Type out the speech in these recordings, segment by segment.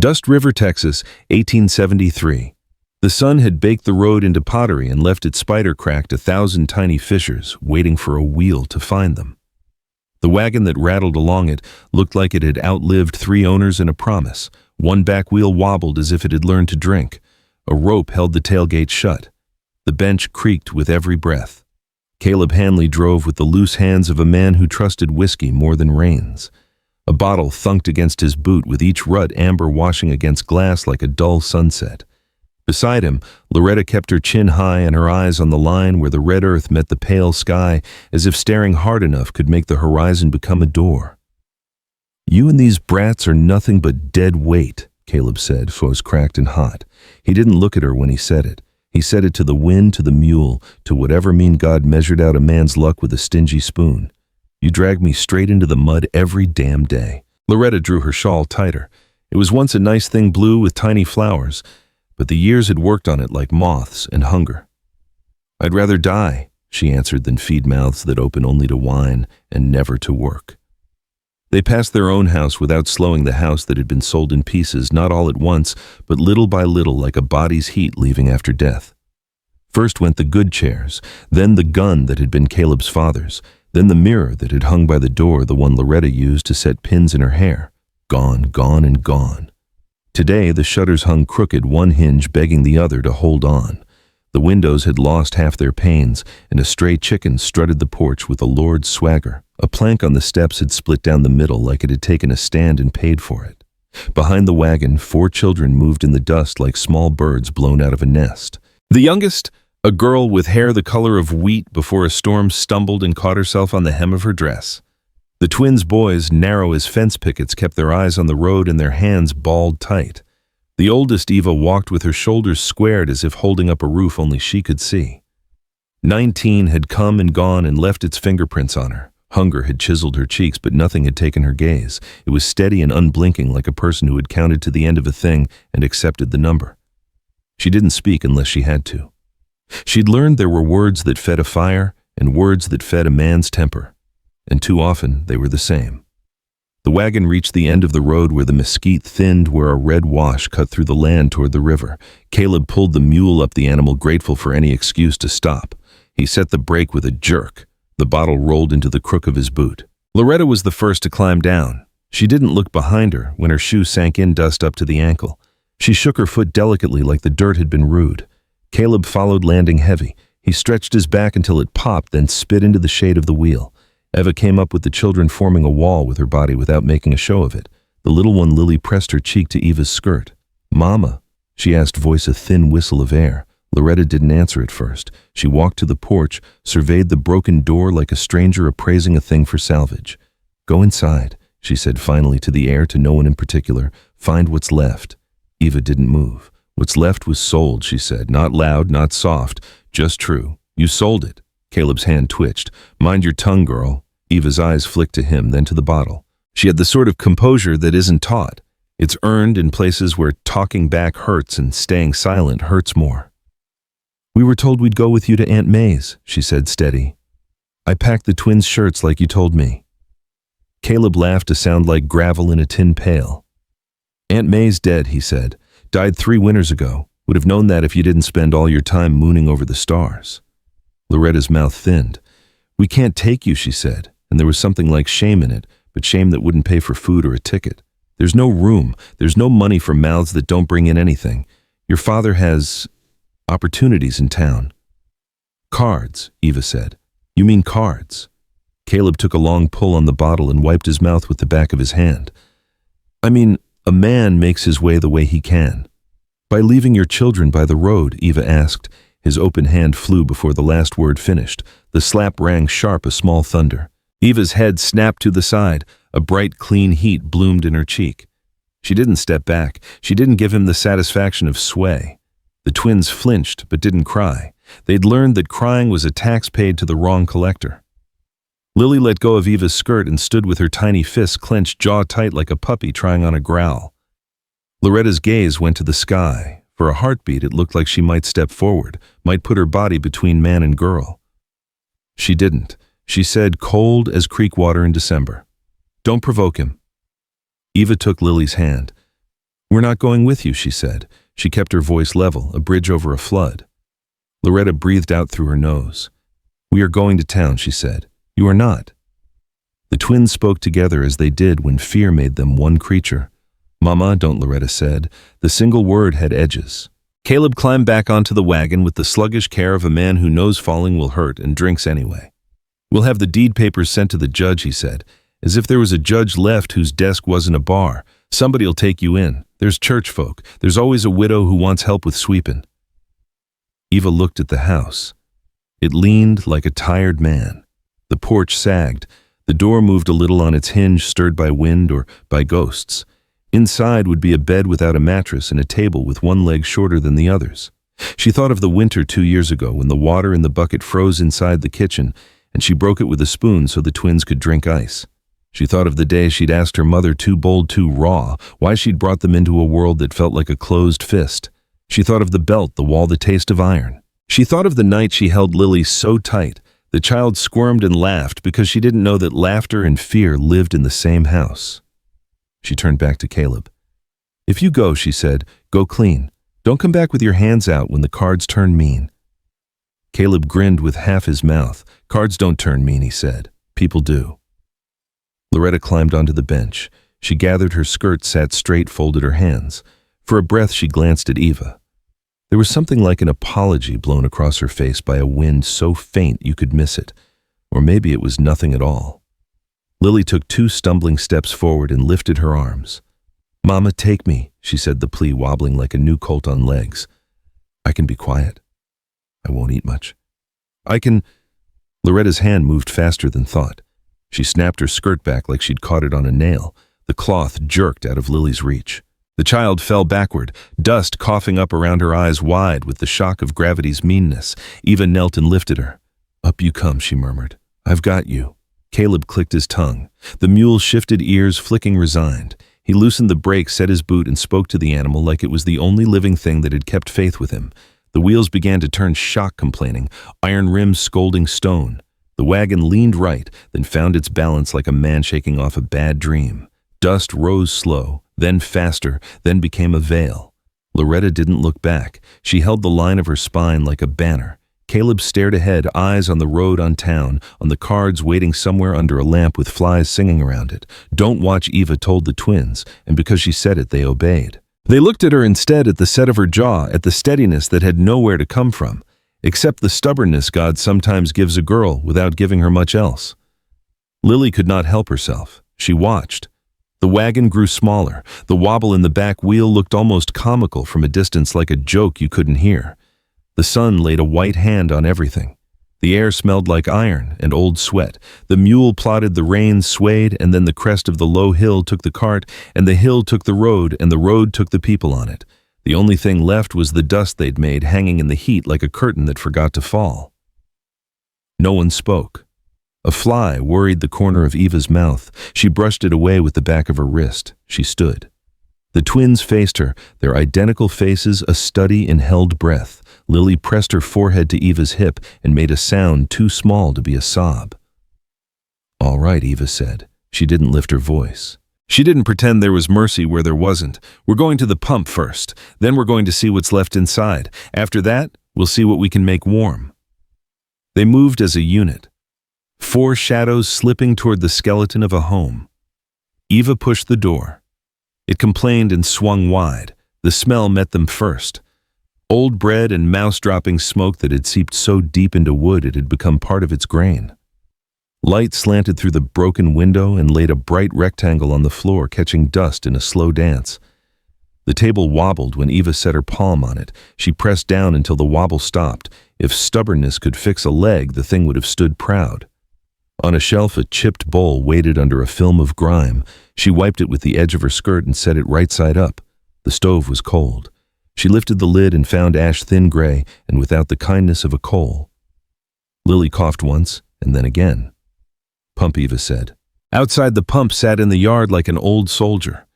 Dust River, Texas, 1873. The sun had baked the road into pottery and left it spider-cracked 1,000 tiny fissures, waiting for a wheel to find them. The wagon that rattled along it looked like it had outlived 3 owners and a promise. One back wheel wobbled as if it had learned to drink. A rope held the tailgate shut. The bench creaked with every breath. Caleb Hanley drove with the loose hands of a man who trusted whiskey more than reins. A bottle thunked against his boot with each rut amber washing against glass like a dull sunset. Beside him, Loretta kept her chin high and her eyes on the line where the red earth met the pale sky, as if staring hard enough could make the horizon become a door. "You and these brats are nothing but dead weight," Caleb said, voice cracked and hot. He didn't look at her when he said it. He said it to the wind, to the mule, to whatever mean God measured out a man's luck with a stingy spoon. "You drag me straight into the mud every damn day." Loretta drew her shawl tighter. It was once a nice thing blue with tiny flowers, but the years had worked on it like moths and hunger. "I'd rather die," she answered, "than feed mouths that open only to whine and never to work." They passed their own house without slowing the house that had been sold in pieces, not all at once, but little by little, like a body's heat leaving after death. First went the good chairs, then the gun that had been Caleb's father's, then the mirror that had hung by the door, the one Loretta used to set pins in her hair. Gone, gone, and gone. Today the shutters hung crooked, one hinge begging the other to hold on. The windows had lost half their panes, and a stray chicken strutted the porch with a lord's swagger. A plank on the steps had split down the middle like it had taken a stand and paid for it. Behind the wagon, 4 children moved in the dust like small birds blown out of a nest. The youngest, a girl with hair the color of wheat before a storm, stumbled and caught herself on the hem of her dress. The twins' boys, narrow as fence pickets, kept their eyes on the road and their hands balled tight. The oldest, Eva, walked with her shoulders squared as if holding up a roof only she could see. 19 had come and gone and left its fingerprints on her. Hunger had chiseled her cheeks, but nothing had taken her gaze. It was steady and unblinking, like a person who had counted to the end of a thing and accepted the number. She didn't speak unless she had to. She'd learned there were words that fed a fire and words that fed a man's temper, and too often they were the same. The wagon reached the end of the road where the mesquite thinned, where a red wash cut through the land toward the river. Caleb pulled the mule up, the animal grateful for any excuse to stop. He set the brake with a jerk. The bottle rolled into the crook of his boot. Loretta was the first to climb down. She didn't look behind her when her shoe sank in dust up to the ankle. She shook her foot delicately like the dirt had been rude. Caleb followed, landing heavy. He stretched his back until it popped, then spit into the shade of the wheel. Eva came up with the children forming a wall with her body without making a show of it. The little one, Lily, pressed her cheek to Eva's skirt. "Mama?" she asked, voice a thin whistle of air. Loretta didn't answer at first. She walked to the porch, surveyed the broken door like a stranger appraising a thing for salvage. "Go inside," she said finally to the air, to no one in particular. "Find what's left." Eva didn't move. "What's left was sold," she said, not loud, not soft, just true. "You sold it." Caleb's hand twitched. "Mind your tongue, girl." Eva's eyes flicked to him, then to the bottle. She had the sort of composure that isn't taught. It's earned in places where talking back hurts and staying silent hurts more. "We were told we'd go with you to Aunt May's," she said, steady. "I packed the twins' shirts like you told me." Caleb laughed to sound like gravel in a tin pail. "Aunt May's dead," he said. "Died 3 winters ago. Would have known that if you didn't spend all your time mooning over the stars." Loretta's mouth thinned. "We can't take you," she said, and there was something like shame in it, but shame that wouldn't pay for food or a ticket. "There's no room. There's no money for mouths that don't bring in anything. Your father has opportunities in town." "Cards," Eva said. "You mean cards?" Caleb took a long pull on the bottle and wiped his mouth with the back of his hand. "I mean, a man makes his way the way he can." "By leaving your children by the road?" Eva asked. His open hand flew before the last word finished. The slap rang sharp, a small thunder. Eva's head snapped to the side. A bright, clean heat bloomed in her cheek. She didn't step back. She didn't give him the satisfaction of sway. The twins flinched, but didn't cry. They'd learned that crying was a tax paid to the wrong collector. Lily let go of Eva's skirt and stood with her tiny fists clenched, jaw tight like a puppy trying on a growl. Loretta's gaze went to the sky. For a heartbeat, it looked like she might step forward, might put her body between man and girl. She didn't. She said, cold as creek water in December, "Don't provoke him." Eva took Lily's hand. "We're not going with you," she said. She kept her voice level, a bridge over a flood. Loretta breathed out through her nose. "We are going to town," she said. "You are not." The twins spoke together as they did when fear made them one creature. "Mama, don't," Loretta said. The single word had edges. Caleb climbed back onto the wagon with the sluggish care of a man who knows falling will hurt and drinks anyway. "We'll have the deed papers sent to the judge," he said, as if there was a judge left whose desk wasn't a bar. "Somebody'll take you in. There's church folk. There's always a widow who wants help with sweeping." Eva looked at the house. It leaned like a tired man. The porch sagged. The door moved a little on its hinge, stirred by wind or by ghosts. Inside would be a bed without a mattress and a table with one leg shorter than the others. She thought of the winter 2 years ago when the water in the bucket froze inside the kitchen and she broke it with a spoon so the twins could drink ice. She thought of the day she'd asked her mother, too bold, too raw, why she'd brought them into a world that felt like a closed fist. She thought of the belt, the wall, the taste of iron. She thought of the night she held Lily so tight. The child squirmed and laughed because she didn't know that laughter and fear lived in the same house. She turned back to Caleb. "If you go," she said, "go clean. Don't come back with your hands out when the cards turn mean." Caleb grinned with half his mouth. "Cards don't turn mean," he said. "People do." Loretta climbed onto the bench. She gathered her skirt, sat straight, folded her hands. For a breath, she glanced at Eva. There was something like an apology blown across her face by a wind so faint you could miss it. Or maybe it was nothing at all. Lily took 2 stumbling steps forward and lifted her arms. "Mama, take me," she said, the plea wobbling like a new colt on legs. "I can be quiet. I won't eat much. I can—" Loretta's hand moved faster than thought. She snapped her skirt back like she'd caught it on a nail. The cloth jerked out of Lily's reach. The child fell backward, dust coughing up around her eyes wide with the shock of gravity's meanness. Eva knelt and lifted her. "Up you come," she murmured. "I've got you." Caleb clicked his tongue. The mule shifted ears, flicking resigned. He loosened the brake, set his boot, and spoke to the animal like it was the only living thing that had kept faith with him. The wheels began to turn shock complaining, iron rims scolding stone. The wagon leaned right, then found its balance like a man shaking off a bad dream. Dust rose slow, then faster, then became a veil. Loretta didn't look back. She held the line of her spine like a banner. Caleb stared ahead, eyes on the road, on town, on the cards waiting somewhere under a lamp with flies singing around it. "Don't watch," Eva told the twins, and because she said it, they obeyed. They looked at her instead, at the set of her jaw, at the steadiness that had nowhere to come from, except the stubbornness God sometimes gives a girl without giving her much else. Lily could not help herself. She watched. The wagon grew smaller. The wobble in the back wheel looked almost comical from a distance, like a joke you couldn't hear. The sun laid a white hand on everything. The air smelled like iron and old sweat. The mule plodded, the reins swayed, and then the crest of the low hill took the cart, and the hill took the road, and the road took the people on it. The only thing left was the dust they'd made, hanging in the heat like a curtain that forgot to fall. No one spoke. A fly worried the corner of Eva's mouth. She brushed it away with the back of her wrist. She stood. The twins faced her, their identical faces a study in held breath. Lily pressed her forehead to Eva's hip and made a sound too small to be a sob. "All right," Eva said. She didn't lift her voice. She didn't pretend there was mercy where there wasn't. "We're going to the pump first. Then we're going to see what's left inside. After that, we'll see what we can make warm." They moved as a unit. 4 shadows slipping toward the skeleton of a home. Eva pushed the door. It complained and swung wide. The smell met them first. Old bread and mouse-dropping smoke that had seeped so deep into wood it had become part of its grain. Light slanted through the broken window and laid a bright rectangle on the floor, catching dust in a slow dance. The table wobbled when Eva set her palm on it. She pressed down until the wobble stopped. If stubbornness could fix a leg, the thing would have stood proud. On a shelf, a chipped bowl waited under a film of grime. She wiped it with the edge of her skirt and set it right side up. The stove was cold. She lifted the lid and found ash thin gray and without the kindness of a coal. Lily coughed once and then again. "Pump," Eva said. Outside the pump sat in the yard like an old soldier.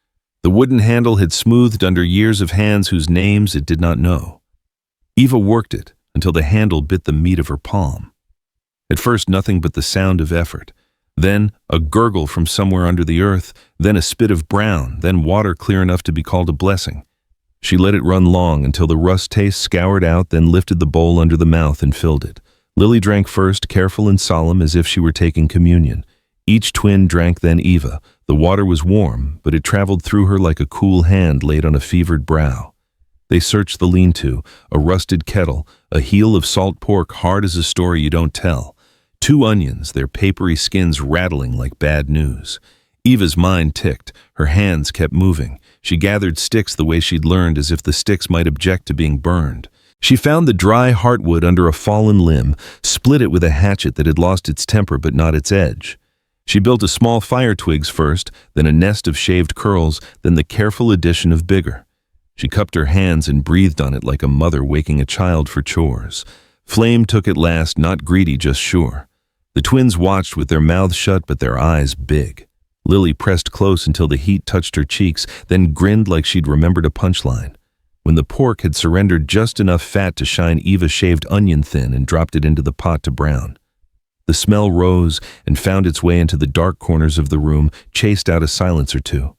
The wooden handle had smoothed under years of hands whose names it did not know. Eva worked it until the handle bit the meat of her palm. At first, nothing but the sound of effort. Then a gurgle from somewhere under the earth, then a spit of brown, then water clear enough to be called a blessing. She let it run long until the rust taste scoured out, then lifted the bowl under the mouth and filled it. Lily drank first, careful and solemn as if she were taking communion. Each twin drank, then Eva. The water was warm, but it traveled through her like a cool hand laid on a fevered brow. They searched the lean-to, a rusted kettle, a heel of salt pork hard as a story you don't tell. 2 onions, their papery skins rattling like bad news. Eva's mind ticked. Her hands kept moving. She gathered sticks the way she'd learned, as if the sticks might object to being burned. She found the dry heartwood under a fallen limb, split it with a hatchet that had lost its temper but not its edge. She built a small fire twigs first, then a nest of shaved curls, then the careful addition of bigger. She cupped her hands and breathed on it like a mother waking a child for chores. Flame took at last, not greedy, just sure. The twins watched with their mouths shut but their eyes big. Lily pressed close until the heat touched her cheeks, then grinned like she'd remembered a punchline. When the pork had surrendered just enough fat to shine, Eva shaved onion thin and dropped it into the pot to brown. The smell rose and found its way into the dark corners of the room, chased out a silence or two.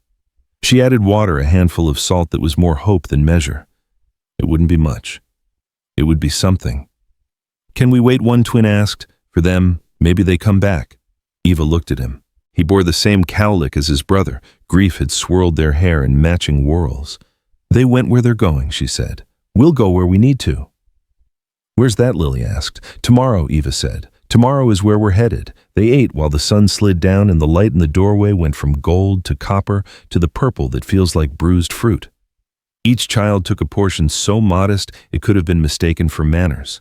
She added water, a handful of salt that was more hope than measure. It wouldn't be much. It would be something. "Can we wait?" one twin asked. "For them, maybe they come back." Eva looked at him. He bore the same cowlick as his brother. Grief had swirled their hair in matching whorls. "They went where they're going," she said. "We'll go where we need to." "Where's that?" Lily asked. "Tomorrow," Eva said. "Tomorrow is where we're headed." They ate while the sun slid down and the light in the doorway went from gold to copper to the purple that feels like bruised fruit. Each child took a portion so modest it could have been mistaken for manners.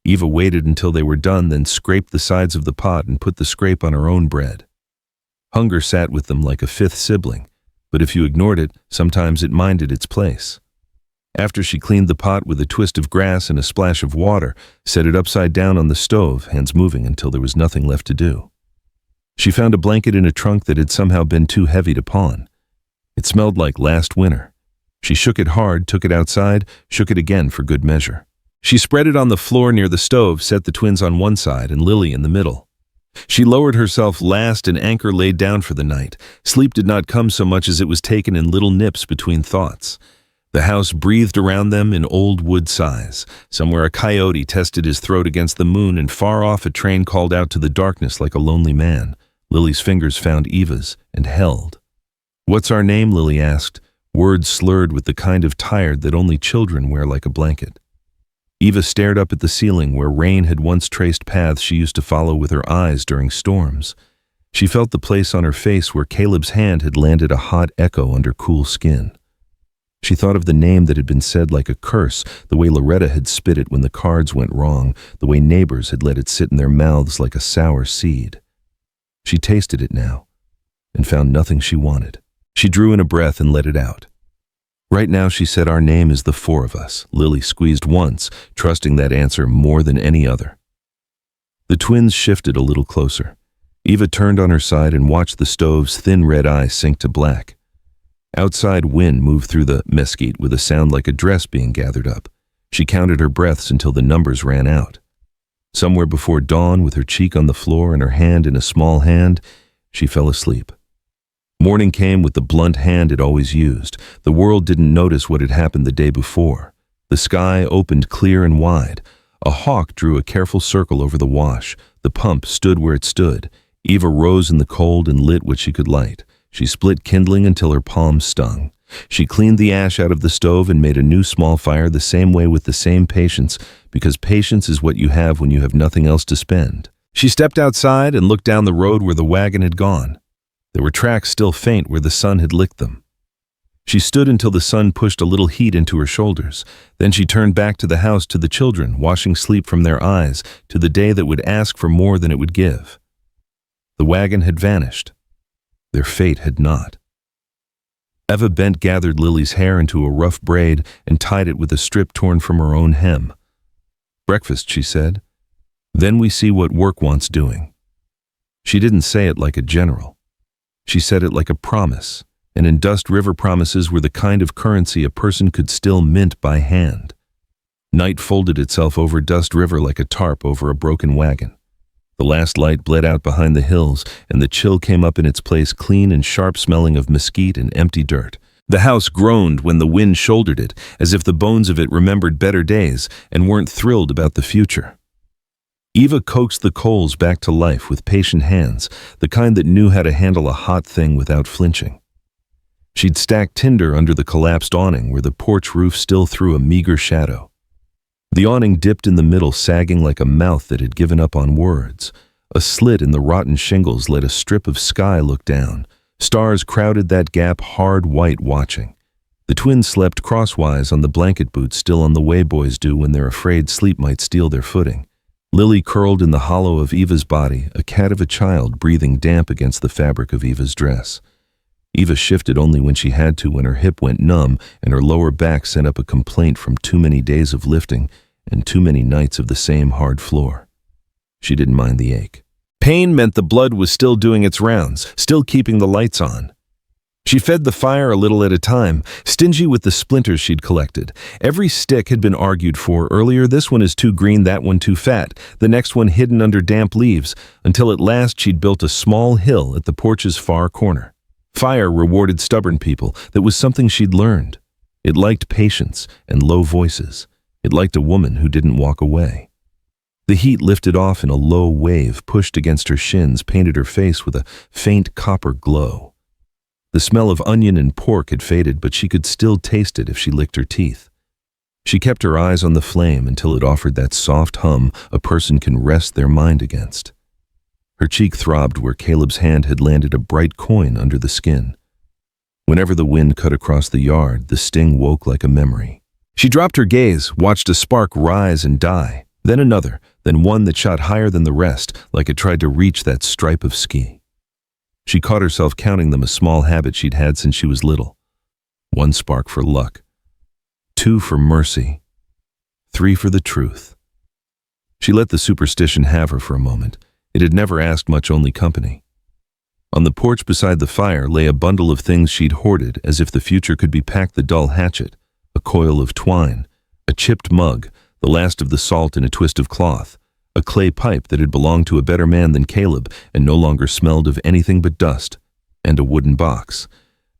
Eva waited until they were done, then scraped the sides of the pot and put the scrape on her own bread. Hunger sat with them like a 5th sibling, but if you ignored it, sometimes it minded its place. After she cleaned the pot with a twist of grass and a splash of water, set it upside down on the stove, hands moving until there was nothing left to do. She found a blanket in a trunk that had somehow been too heavy to pawn. It smelled like last winter. She shook it hard, took it outside, shook it again for good measure. She spread it on the floor near the stove, set the twins on one side and Lily in the middle. She lowered herself last and Anchor laid down for the night. Sleep did not come so much as it was taken in little nips between thoughts. The house breathed around them in old wood sighs. Somewhere a coyote tested his throat against the moon, and far off a train called out to the darkness like a lonely man. Lily's fingers found Eva's and held. "What's our name?" Lily asked, words slurred with the kind of tired that only children wear like a blanket. Eva stared up at the ceiling where rain had once traced paths she used to follow with her eyes during storms. She felt the place on her face where Caleb's hand had landed a hot echo under cool skin. She thought of the name that had been said like a curse, the way Loretta had spit it when the cards went wrong, the way neighbors had let it sit in their mouths like a sour seed. She tasted it now, and found nothing she wanted. She drew in a breath and let it out. "Right now," she said, "our name is the 4 of us." Lily squeezed once, trusting that answer more than any other. The twins shifted a little closer. Eva turned on her side and watched the stove's thin red eye sink to black. Outside wind moved through the mesquite with a sound like a dress being gathered up. She counted her breaths until the numbers ran out. Somewhere before dawn, with her cheek on the floor and her hand in a small hand, she fell asleep. Morning came with the blunt hand it always used. The world didn't notice what had happened the day before. The sky opened clear and wide. A hawk drew a careful circle over the wash. The pump stood where it stood. Eva rose in the cold and lit what she could light. She split kindling until her palms stung. She cleaned the ash out of the stove and made a new small fire the same way with the same patience, because patience is what you have when you have nothing else to spend. She stepped outside and looked down the road where the wagon had gone. There were tracks still faint where the sun had licked them. She stood until the sun pushed a little heat into her shoulders. Then she turned back to the house, to the children, washing sleep from their eyes, to the day that would ask for more than it would give. The wagon had vanished. Their fate had not. Eva bent, gathered Lily's hair into a rough braid, and tied it with a strip torn from her own hem. "Breakfast," she said. "Then we see what work wants doing." She didn't say it like a general. She said it like a promise, and in Dust River promises were the kind of currency a person could still mint by hand. Night folded itself over Dust River like a tarp over a broken wagon. The last light bled out behind the hills, and the chill came up in its place, clean and sharp, smelling of mesquite and empty dirt. The house groaned when the wind shouldered it, as if the bones of it remembered better days and weren't thrilled about the future. Eva coaxed the coals back to life with patient hands, the kind that knew how to handle a hot thing without flinching. She'd stacked tinder under the collapsed awning where the porch roof still threw a meager shadow. The awning dipped in the middle, sagging like a mouth that had given up on words. A slit in the rotten shingles let a strip of sky look down. Stars crowded that gap, hard white, watching. The twins slept crosswise on the blanket boots, still on the way boys do when they're afraid sleep might steal their footing. Lily curled in the hollow of Eva's body, a cat of a child breathing damp against the fabric of Eva's dress. Eva shifted only when she had to, when her hip went numb and her lower back sent up a complaint from too many days of lifting and too many nights of the same hard floor. She didn't mind the ache. Pain meant the blood was still doing its rounds, still keeping the lights on. She fed the fire a little at a time, stingy with the splinters she'd collected. Every stick had been argued for earlier. This one is too green, that one too fat, the next one hidden under damp leaves, until at last she'd built a small hill at the porch's far corner. Fire rewarded stubborn people. That was something she'd learned. It liked patience and low voices. It liked a woman who didn't walk away. The heat lifted off in a low wave, pushed against her shins, painted her face with a faint copper glow. The smell of onion and pork had faded, but she could still taste it if she licked her teeth. She kept her eyes on the flame until it offered that soft hum a person can rest their mind against. Her cheek throbbed where Caleb's hand had landed a bright coin under the skin. Whenever the wind cut across the yard, the sting woke like a memory. She dropped her gaze, watched a spark rise and die, then another, then one that shot higher than the rest, like it tried to reach that stripe of ski. She caught herself counting them, a small habit she'd had since she was little. 1 spark for luck, 2 for mercy, 3 for the truth. She let the superstition have her for a moment. It had never asked much, only company. On the porch beside the fire lay a bundle of things she'd hoarded, as if the future could be packed: the dull hatchet, a coil of twine, a chipped mug, the last of the salt in a twist of cloth, a clay pipe that had belonged to a better man than Caleb and no longer smelled of anything but dust, and a wooden box.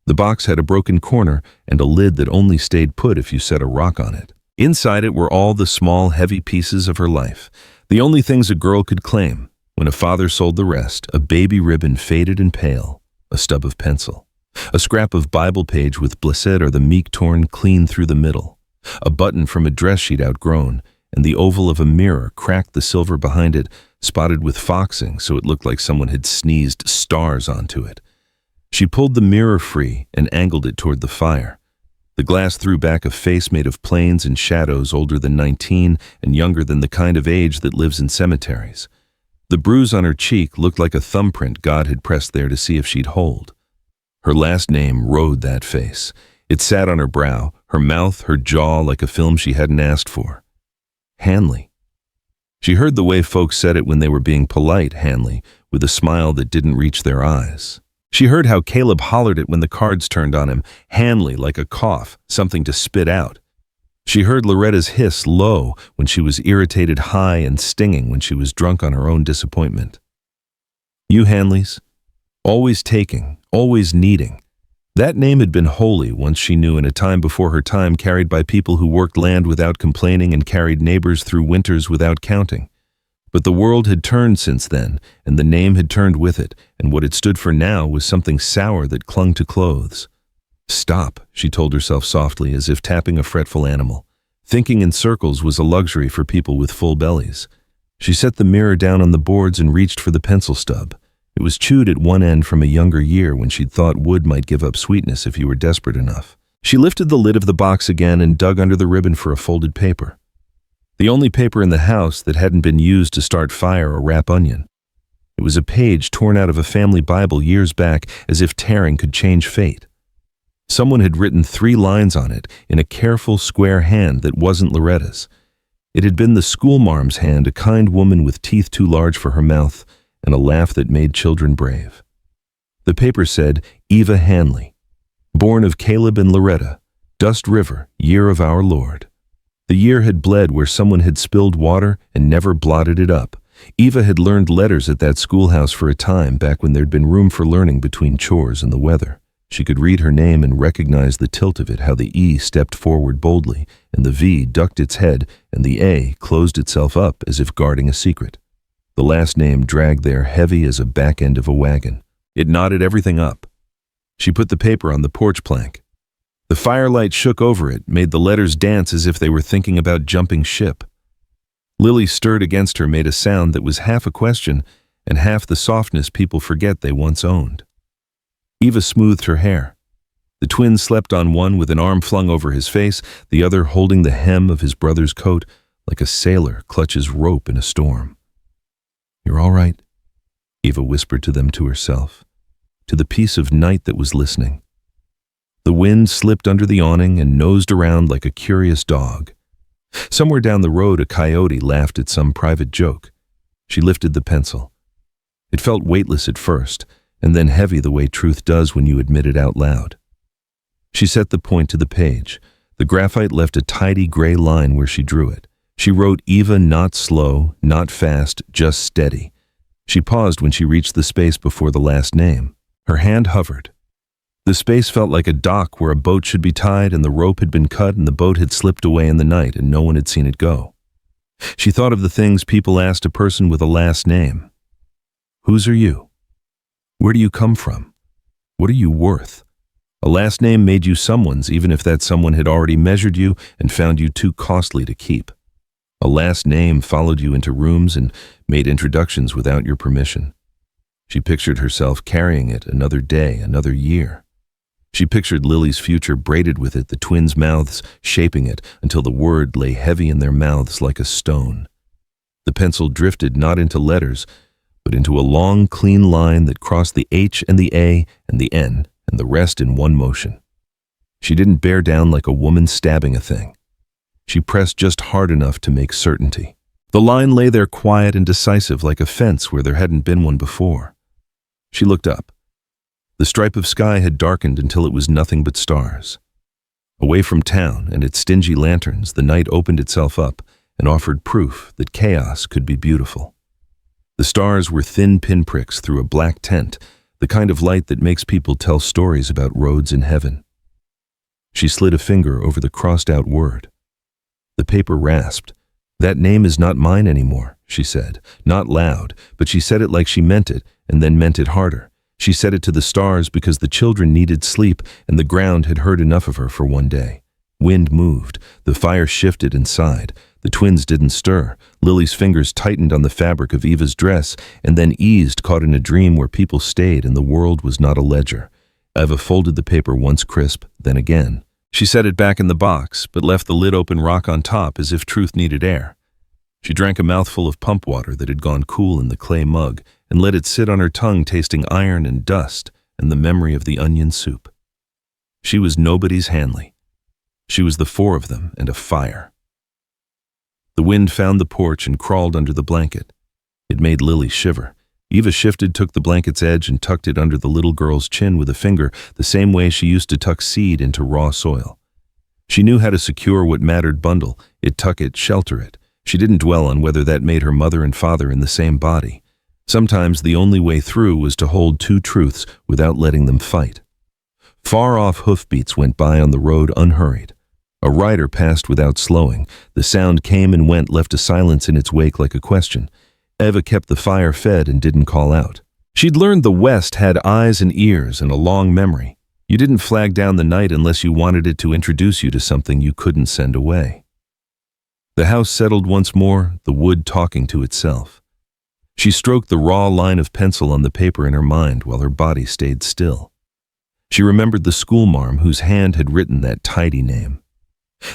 The box had a broken corner and a lid that only stayed put if you set a rock on it. Inside it were all the small, heavy pieces of her life, the only things a girl could claim. When a father sold the rest, a baby ribbon faded and pale, a stub of pencil, a scrap of Bible page with blessed or the meek torn clean through the middle, a button from a dress she'd outgrown, and the oval of a mirror, cracked, the silver behind it, spotted with foxing so it looked like someone had sneezed stars onto it. She pulled the mirror free and angled it toward the fire. The glass threw back a face made of planes and shadows, older than 19 and younger than the kind of age that lives in cemeteries. The bruise on her cheek looked like a thumbprint God had pressed there to see if she'd hold. Her last name rode that face. It sat on her brow, her mouth, her jaw, like a film she hadn't asked for. Hanley. She heard the way folks said it when they were being polite, Hanley, with a smile that didn't reach their eyes. She heard how Caleb hollered it when the cards turned on him, Hanley, like a cough, something to spit out. She heard Loretta's hiss low when she was irritated, high and stinging when she was drunk on her own disappointment. You Hanleys, always taking, always needing. That name had been holy once, she knew, in a time before her time, carried by people who worked land without complaining and carried neighbors through winters without counting. But the world had turned since then, and the name had turned with it, and what it stood for now was something sour that clung to clothes. Stop, she told herself softly, as if tapping a fretful animal. Thinking in circles was a luxury for people with full bellies. She set the mirror down on the boards and reached for the pencil stub. It was chewed at one end from a younger year when she'd thought wood might give up sweetness if you were desperate enough. She lifted the lid of the box again and dug under the ribbon for a folded paper. The only paper in the house that hadn't been used to start fire or wrap onion. It was a page torn out of a family Bible years back, as if tearing could change fate. Someone had written 3 lines on it in a careful, square hand that wasn't Loretta's. It had been the schoolmarm's hand, a kind woman with teeth too large for her mouth and a laugh that made children brave. The paper said, Eva Hanley, born of Caleb and Loretta, Dust River, year of our Lord. The year had bled where someone had spilled water and never blotted it up. Eva had learned letters at that schoolhouse for a time back when there'd been room for learning between chores and the weather. She could read her name and recognize the tilt of it, how the E stepped forward boldly, and the V ducked its head, and the A closed itself up as if guarding a secret. The last name dragged there heavy as a back end of a wagon. It knotted everything up. She put the paper on the porch plank. The firelight shook over it, made the letters dance as if they were thinking about jumping ship. Lily stirred against her made a sound that was half a question and half the softness people forget they once owned. Eva smoothed her hair. The twins slept on one with an arm flung over his face, the other holding the hem of his brother's coat like a sailor clutches rope in a storm. "You're all right," Eva whispered to them, to herself, to the piece of night that was listening. The wind slipped under the awning and nosed around like a curious dog. Somewhere down the road a coyote laughed at some private joke. She lifted the pencil. It felt weightless at first, and then heavy the way truth does when you admit it out loud. She set the point to the page. The graphite left a tidy gray line where she drew it. She wrote Eva, not slow, not fast, just steady. She paused when she reached the space before the last name. Her hand hovered. The space felt like a dock where a boat should be tied and the rope had been cut and the boat had slipped away in the night and no one had seen it go. She thought of the things people asked a person with a last name. Whose are you? Where do you come from? What are you worth? A last name made you someone's, even if that someone had already measured you and found you too costly to keep. A last name followed you into rooms and made introductions without your permission. She pictured herself carrying it another day, another year. She pictured Lily's future braided with it, the twins' mouths shaping it until the word lay heavy in their mouths like a stone. The pencil drifted not into letters, but into a long, clean line that crossed the H and the A and the N and the rest in one motion. She didn't bear down like a woman stabbing a thing. She pressed just hard enough to make certainty. The line lay there quiet and decisive like a fence where there hadn't been one before. She looked up. The stripe of sky had darkened until it was nothing but stars. Away from town and its stingy lanterns, the night opened itself up and offered proof that chaos could be beautiful. The stars were thin pinpricks through a black tent, the kind of light that makes people tell stories about roads in heaven. She slid a finger over the crossed-out word. The paper rasped. "That name is not mine anymore," she said, not loud, but she said it like she meant it, and then meant it harder. She said it to the stars because the children needed sleep and the ground had heard enough of her for one day. Wind moved. The fire shifted and sighed. The twins didn't stir. Lily's fingers tightened on the fabric of Eva's dress and then eased, caught in a dream where people stayed and the world was not a ledger. Eva folded the paper once crisp, then again. She set it back in the box, but left the lid open rock on top as if truth needed air. She drank a mouthful of pump water that had gone cool in the clay mug and let it sit on her tongue, tasting iron and dust and the memory of the onion soup. She was nobody's Hanley. She was the four of them and a fire. The wind found the porch and crawled under the blanket. It made Lily shiver. Eva shifted, took the blanket's edge and tucked it under the little girl's chin with a finger, the same way she used to tuck seed into raw soil. She knew how to secure what mattered, bundle it, tuck it, shelter it. She didn't dwell on whether that made her mother and father in the same body. Sometimes the only way through was to hold two truths without letting them fight. Far-off hoofbeats went by on the road unhurried. A rider passed without slowing. The sound came and went, left a silence in its wake like a question. Eva kept the fire fed and didn't call out. She'd learned the West had eyes and ears and a long memory. You didn't flag down the night unless you wanted it to introduce you to something you couldn't send away. The house settled once more, the wood talking to itself. She stroked the raw line of pencil on the paper in her mind while her body stayed still. She remembered the schoolmarm whose hand had written that tidy name.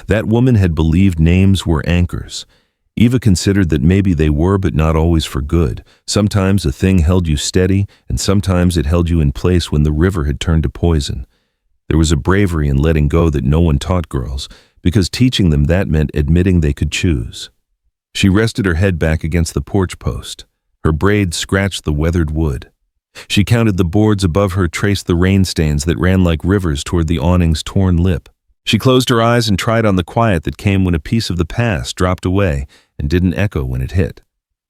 That woman had believed names were anchors. Eva considered that maybe they were, but not always for good. Sometimes a thing held you steady, and sometimes it held you in place when the river had turned to poison. There was a bravery in letting go that no one taught girls, because teaching them that meant admitting they could choose. She rested her head back against the porch post. Her braid scratched the weathered wood. She counted the boards above her, traced the rain stains that ran like rivers toward the awning's torn lip. She closed her eyes and tried on the quiet that came when a piece of the past dropped away and didn't echo when it hit.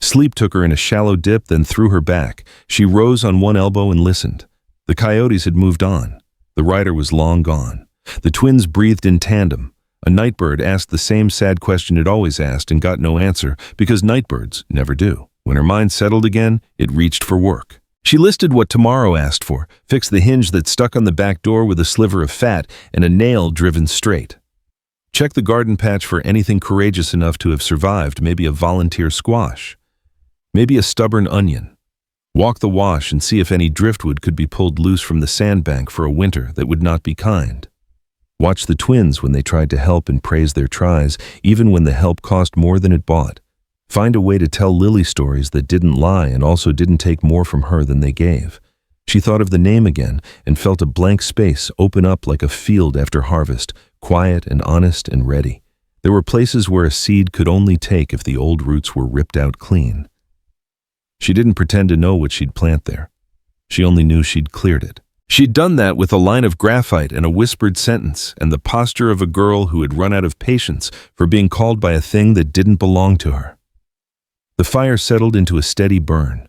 Sleep took her in a shallow dip, then threw her back. She rose on one elbow and listened. The coyotes had moved on. The rider was long gone. The twins breathed in tandem. A nightbird asked the same sad question it always asked and got no answer, because nightbirds never do. When her mind settled again, it reached for work. She listed what tomorrow asked for, fixed the hinge that stuck on the back door with a sliver of fat and a nail driven straight. Check the garden patch for anything courageous enough to have survived, maybe a volunteer squash. Maybe a stubborn onion. Walk the wash and see if any driftwood could be pulled loose from the sandbank for a winter that would not be kind. Watch the twins when they tried to help and praise their tries, even when the help cost more than it bought. Find a way to tell Lily stories that didn't lie and also didn't take more from her than they gave. She thought of the name again and felt a blank space open up like a field after harvest, quiet and honest and ready. There were places where a seed could only take if the old roots were ripped out clean. She didn't pretend to know what she'd plant there. She only knew she'd cleared it. She'd done that with a line of graphite and a whispered sentence and the posture of a girl who had run out of patience for being called by a thing that didn't belong to her. The fire settled into a steady burn.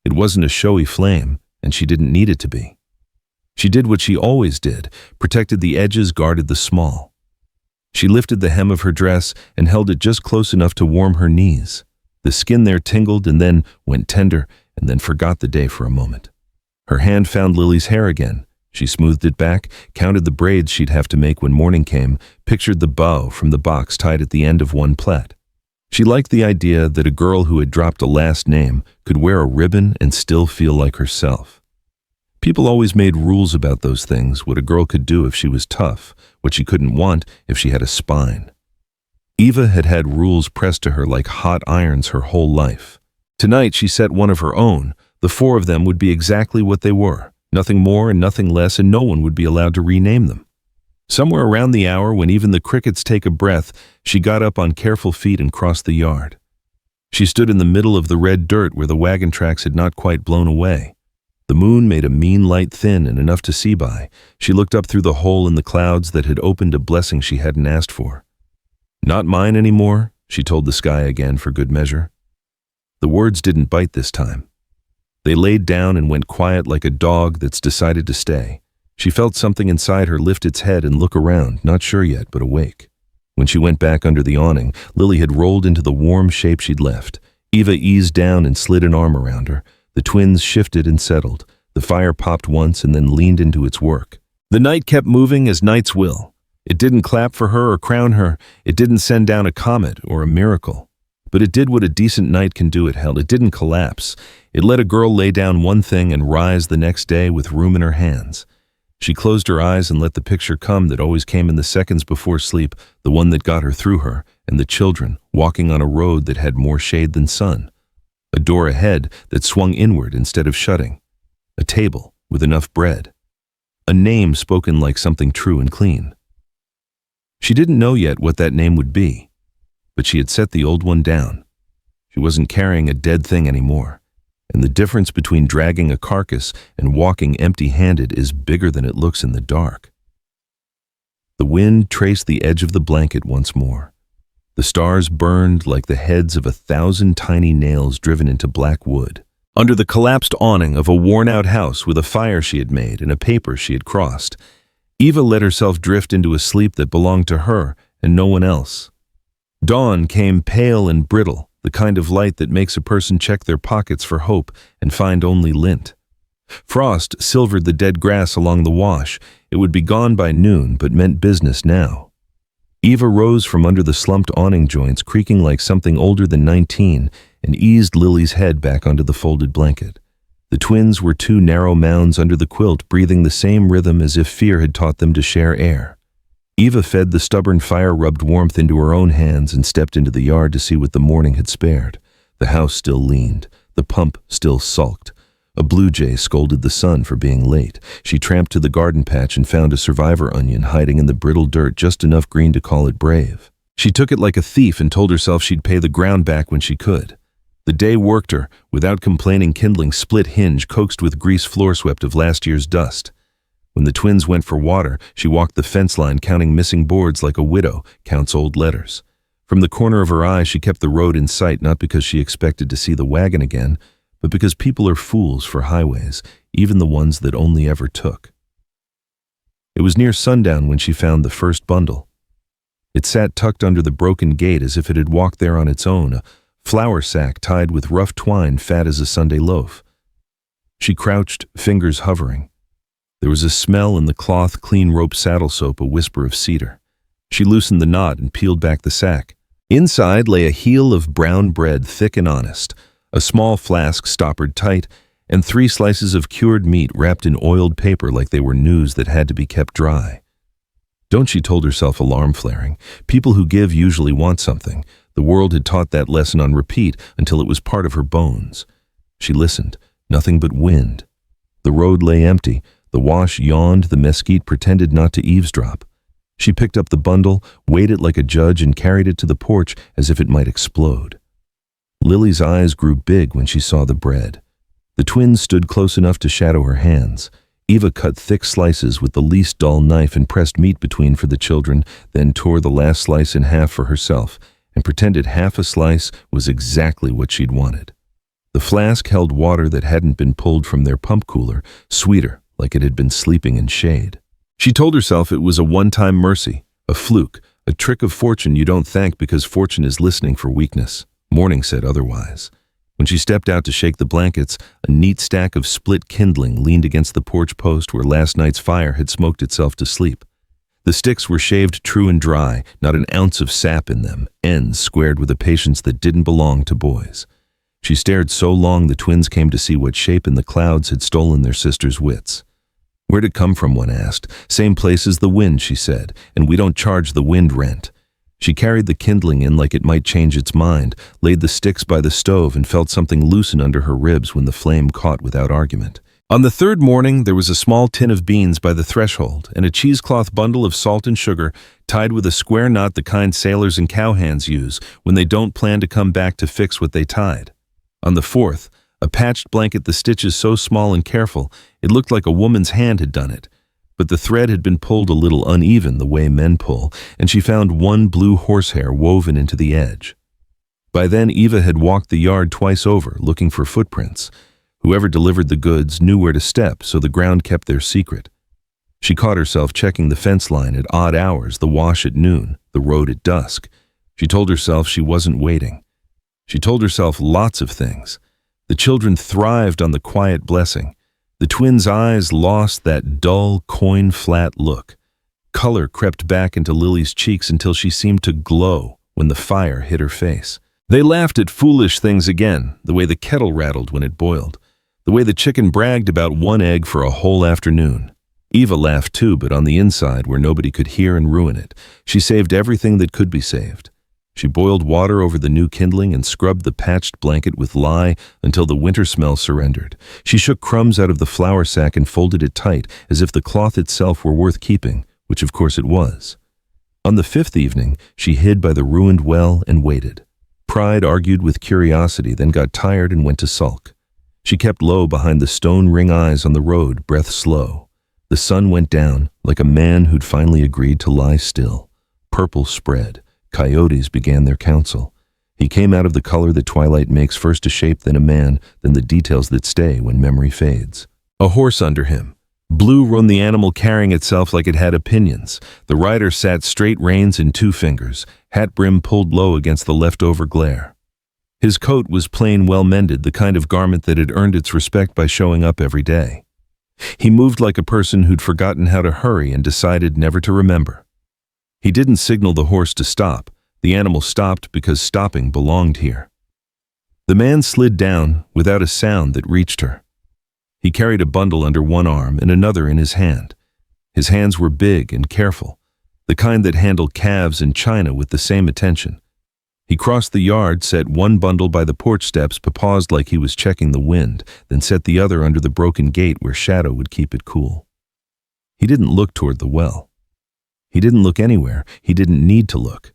It wasn't a showy flame, and she didn't need it to be. She did what she always did, protected the edges, guarded the small. She lifted the hem of her dress and held it just close enough to warm her knees. The skin there tingled and then went tender and then forgot the day for a moment. Her hand found Lily's hair again. She smoothed it back, counted the braids she'd have to make when morning came, pictured the bow from the box tied at the end of one plait. She liked the idea that a girl who had dropped a last name could wear a ribbon and still feel like herself. People always made rules about those things, what a girl could do if she was tough, what she couldn't want if she had a spine. Eva had had rules pressed to her like hot irons her whole life. Tonight she set one of her own. The four of them would be exactly what they were, nothing more and nothing less, and no one would be allowed to rename them. Somewhere around the hour when even the crickets take a breath, she got up on careful feet and crossed the yard. She stood in the middle of the red dirt where the wagon tracks had not quite blown away. The moon made a mean light thin and enough to see by. She looked up through the hole in the clouds that had opened a blessing she hadn't asked for. "Not mine anymore," she told the sky again for good measure. The words didn't bite this time. They laid down and went quiet like a dog that's decided to stay. She felt something inside her lift its head and look around, not sure yet, but awake. When she went back under the awning, Lily had rolled into the warm shape she'd left. Eva eased down and slid an arm around her. The twins shifted and settled. The fire popped once and then leaned into its work. The night kept moving as nights will. It didn't clap for her or crown her. It didn't send down a comet or a miracle. But it did what a decent night can do, it held. It didn't collapse. It let a girl lay down one thing and rise the next day with room in her hands. She closed her eyes and let the picture come that always came in the seconds before sleep, the one that got her through her, and the children walking on a road that had more shade than sun. A door ahead that swung inward instead of shutting. A table with enough bread. A name spoken like something true and clean. She didn't know yet what that name would be, but she had set the old one down. She wasn't carrying a dead thing anymore. And the difference between dragging a carcass and walking empty-handed is bigger than it looks in the dark. The wind traced the edge of the blanket once more. The stars burned like the heads of 1,000 tiny nails driven into black wood. Under the collapsed awning of a worn-out house with a fire she had made and a paper she had crossed, Eva let herself drift into a sleep that belonged to her and no one else. Dawn came pale and brittle, the kind of light that makes a person check their pockets for hope and find only lint. Frost silvered the dead grass along the wash. It would be gone by noon, but meant business now. Eva rose from under the slumped awning joints, creaking like something older than 19, and eased Lily's head back onto the folded blanket. The twins were two narrow mounds under the quilt, breathing the same rhythm as if fear had taught them to share air. Eva fed the stubborn fire-rubbed warmth into her own hands and stepped into the yard to see what the morning had spared. The house still leaned. The pump still sulked. A blue jay scolded the sun for being late. She tramped to the garden patch and found a survivor onion hiding in the brittle dirt, just enough green to call it brave. She took it like a thief and told herself she'd pay the ground back when she could. The day worked her, without complaining, kindling split hinge coaxed with grease floor swept of last year's dust. When the twins went for water, she walked the fence line counting missing boards like a widow counts old letters. From the corner of her eye, she kept the road in sight, not because she expected to see the wagon again, but because people are fools for highways, even the ones that only ever took. It was near sundown when she found the first bundle. It sat tucked under the broken gate as if it had walked there on its own, a flour sack tied with rough twine fat as a Sunday loaf. She crouched, fingers hovering. There was a smell in the cloth, clean rope saddle soap, a whisper of cedar. She loosened the knot and peeled back the sack. Inside lay a heel of brown bread, thick and honest, a small flask stoppered tight, and 3 slices of cured meat wrapped in oiled paper like they were news that had to be kept dry. Don't, she told herself, alarm flaring. People who give usually want something. The world had taught that lesson on repeat until it was part of her bones. She listened. Nothing but wind. The road lay empty. The wash yawned. The mesquite pretended not to eavesdrop. She picked up the bundle, weighed it like a judge, and carried it to the porch as if it might explode. Lily's eyes grew big when she saw the bread. The twins stood close enough to shadow her hands. Eva cut thick slices with the least dull knife and pressed meat between for the children, then tore the last slice in half for herself and pretended half a slice was exactly what she'd wanted. The flask held water that hadn't been pulled from their pump cooler, sweeter, like it had been sleeping in shade. She told herself it was a one-time mercy, a fluke, a trick of fortune you don't thank because fortune is listening for weakness. Morning said otherwise. When she stepped out to shake the blankets, a neat stack of split kindling leaned against the porch post where last night's fire had smoked itself to sleep. The sticks were shaved true and dry, not an ounce of sap in them, ends squared with a patience that didn't belong to boys. She stared so long the twins came to see what shape in the clouds had stolen their sister's wits. Where'd it come from, one asked. Same place as the wind, she said, and we don't charge the wind rent. She carried the kindling in like it might change its mind, laid the sticks by the stove, and felt something loosen under her ribs when the flame caught without argument. On the third morning, there was a small tin of beans by the threshold and a cheesecloth bundle of salt and sugar tied with a square knot, the kind sailors and cowhands use when they don't plan to come back to fix what they tied. On the fourth, a patched blanket, the stitches so small and careful, it looked like a woman's hand had done it. But the thread had been pulled a little uneven the way men pull, and she found one blue horsehair woven into the edge. By then, Eva had walked the yard twice over, looking for footprints. Whoever delivered the goods knew where to step, so the ground kept their secret. She caught herself checking the fence line at odd hours, the wash at noon, the road at dusk. She told herself she wasn't waiting. She told herself lots of things. The children thrived on the quiet blessing. The twins' eyes lost that dull, coin-flat look. Color crept back into Lily's cheeks until she seemed to glow when the fire hit her face. They laughed at foolish things again, the way the kettle rattled when it boiled, the way the chicken bragged about one egg for a whole afternoon. Eva laughed too, but on the inside, where nobody could hear and ruin it. She saved everything that could be saved. She boiled water over the new kindling and scrubbed the patched blanket with lye until the winter smell surrendered. She shook crumbs out of the flour sack and folded it tight, as if the cloth itself were worth keeping, which of course it was. On the fifth evening, she hid by the ruined well and waited. Pride argued with curiosity, then got tired and went to sulk. She kept low behind the stone ring eyes on the road, breath slow. The sun went down, like a man who'd finally agreed to lie still. Purple spread. Coyotes began their council. He came out of the color that twilight makes, first a shape, then a man, then the details that stay when memory fades. A horse under him. Blue rode the animal, carrying itself like it had opinions. The rider sat straight, reins in 2 fingers, hat brim pulled low against the leftover glare. His coat was plain, well-mended, the kind of garment that had earned its respect by showing up every day. He moved like a person who'd forgotten how to hurry and decided never to remember. He didn't signal the horse to stop. The animal stopped because stopping belonged here. The man slid down without a sound that reached her. He carried a bundle under one arm and another in his hand. His hands were big and careful, the kind that handle calves and china with the same attention. He crossed the yard, set one bundle by the porch steps, paused like he was checking the wind, then set the other under the broken gate where shadow would keep it cool. He didn't look toward the well. He didn't look anywhere. He didn't need to look.